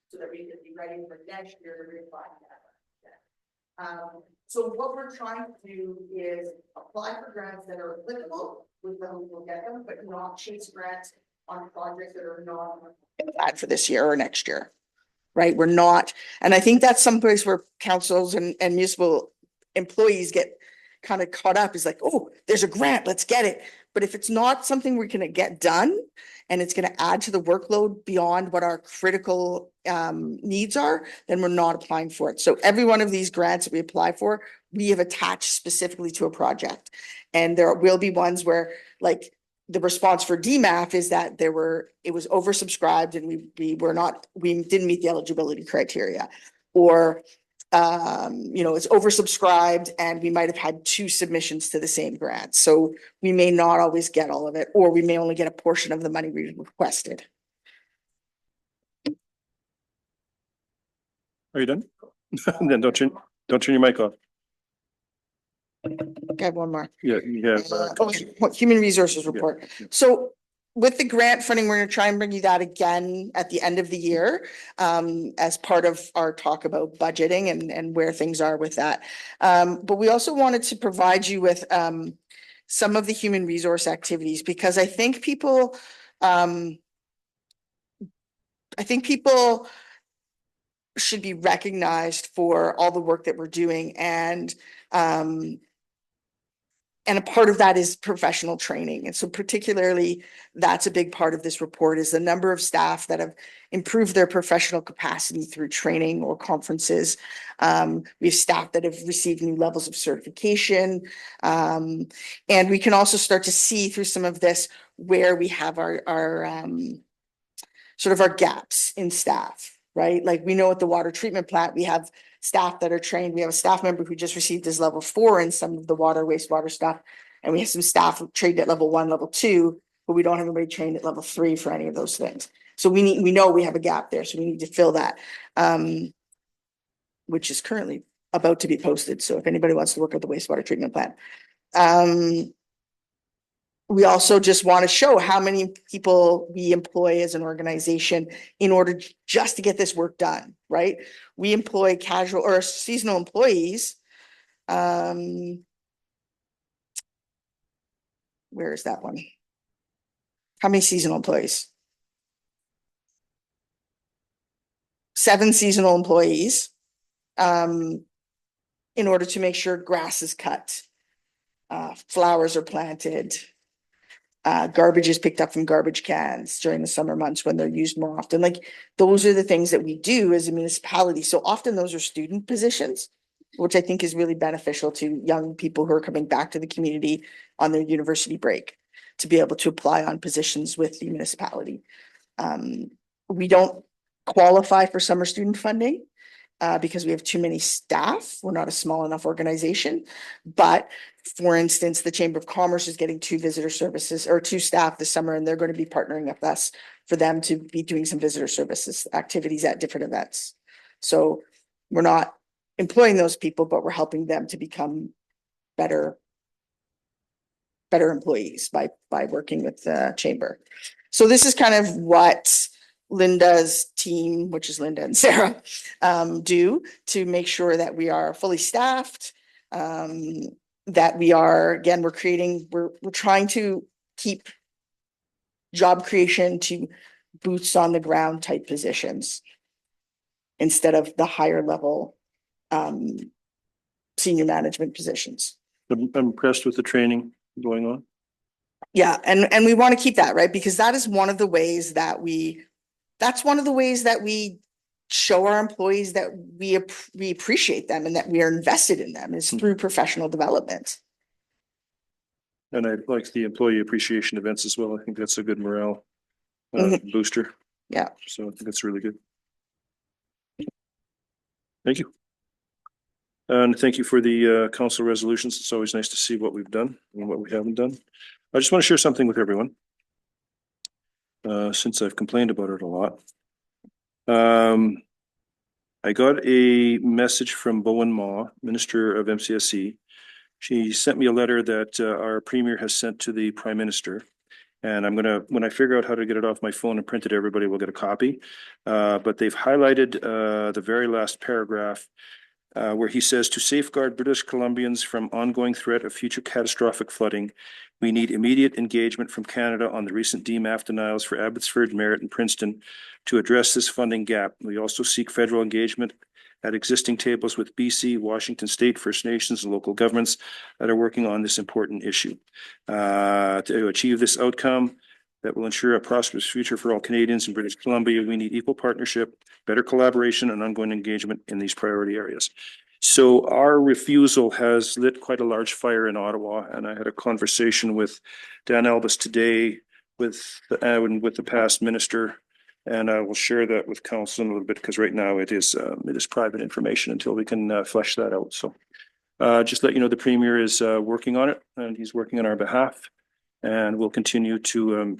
so that we could be ready for next year to reapply that. So what we're trying to do is apply for grants that are applicable, with the hope we'll get them, but not chase grants on projects that are not applied for this year or next year. Right? We're not, and I think that's some place where councils and municipal employees get kind of caught up, is like, oh, there's a grant, let's get it. But if it's not something we're going to get done, and it's going to add to the workload beyond what our critical needs are, then we're not applying for it. So every one of these grants that we apply for, we have attached specifically to a project. And there will be ones where, like, the response for DMAF is that it was oversubscribed and we didn't meet the eligibility criteria, or it's oversubscribed and we might have had 2 submissions to the same grant. So we may not always get all of it, or we may only get a portion of the money we requested. Are you done? Then don't turn your mic off. Okay, one more. Yeah, you have. Human resources report. yeah. So with the grant funding, we're going to try and bring you that again at the end of the year, as part of our talk about budgeting and where things are with that. But we also wanted to provide you with some of the human resource activities, because I think people should be recognized for all the work that we're doing, and a part of that is professional training. And so particularly, that's a big part of this report, is the number of staff that have improved their professional capacity through training or conferences. We have staff that have received new levels of certification. And we can also start to see through some of this where we have our sort of our gaps in staff, right? Like, we know at the water treatment plant, we have staff that are trained. We have a staff member who just received his level 4 in some of the water, wastewater stuff. And we have some staff trained at level 1, level 2, but we don't have anybody trained at level 3 for any of those things. So we know we have a gap there. So we need to fill that, which is currently about to be posted. So if anybody wants to work at the wastewater treatment plant, we also just want to show how many people we employ as an organization in order just to get this work done, right? We employ casual or seasonal employees. Where is that one? How many seasonal employees? 7 seasonal employees, in order to make sure grass is cut, flowers are planted, garbage is picked up from garbage cans during the summer months when they're used more often. Like, those are the things that we do as a municipality. So often those are student positions, which I think is really beneficial to young people who are coming back to the community on their university break, to be able to apply on positions with the municipality. We don't qualify for summer student funding because we have too many staff. We're not a small enough organization. But for instance, the Chamber of Commerce is getting 2 visitor services or 2 staff this summer, and they're going to be partnering with us for them to be doing some visitor services activities at different events. So we're not employing those people, but we're helping them to become better employees by working with the Chamber. So this is kind of what Linda's team, which is Linda and Sarah, do to make sure that we are fully staffed, that we are, again, we're trying to keep job creation to boots on the ground type positions instead of the higher level senior management positions. I'm impressed with the training going on. Yeah, and we want to keep that, right? Because that is one of the ways that that's one of the ways that we show our employees that we appreciate them and that we are invested in them is through professional development. And I like the employee appreciation events as well. I think that's a good morale booster. Yeah. So I think that's really good. Thank you. And thank you for the council resolutions. It's always nice to see what we've done and what we haven't done. I just want to share something with everyone. Since I've complained about it a lot. I got a message from Bowen Ma, Minister of MCSE. She sent me a letter that our Premier has sent to the Prime Minister. And I'm gonna, when I figure out how to get it off my phone and print it, everybody will get a copy. But they've highlighted the very last paragraph where he says, to safeguard British Columbians from ongoing threat of future catastrophic flooding, we need immediate engagement from Canada on the recent DMAF denials for Abbotsford, Merritt, and Princeton to address this funding gap. We also seek federal engagement at existing tables with BC, Washington State, First Nations, and local governments that are working on this important issue. To achieve this outcome that will ensure a prosperous future for all Canadians in British Columbia, we need equal partnership, better collaboration, and ongoing engagement in these priority areas. So our refusal has lit quite a large fire in Ottawa, and I had a conversation with Dan Albus today with the past minister, and I will share that with council in a little bit because right now it is private information until we can flesh that out. So just let you know the Premier is working on it, and he's working on our behalf, and we'll continue to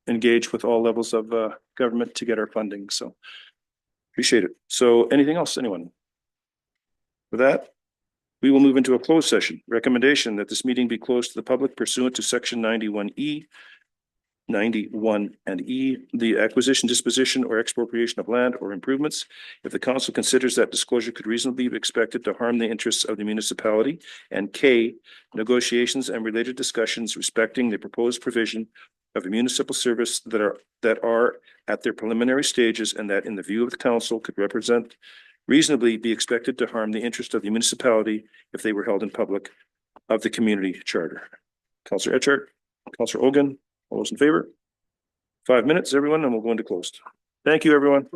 engage with all levels of government to get our funding. So appreciate it. So anything else, anyone? With that, we will move into a closed session. Recommendation that this meeting be closed to the public pursuant to section 91E, 91 and E, the acquisition, disposition, or expropriation of land or improvements. If the council considers that disclosure could reasonably be expected to harm the interests of the municipality. And K, negotiations and related discussions respecting the proposed provision of a municipal service that are at their preliminary stages and that in the view of the council could reasonably be expected to harm the interest of the municipality if they were held in public of the community charter. Councillor Etchart, Councillor Ogan, all those in favor? 5 minutes, everyone, and we'll go into closed. Thank you, everyone.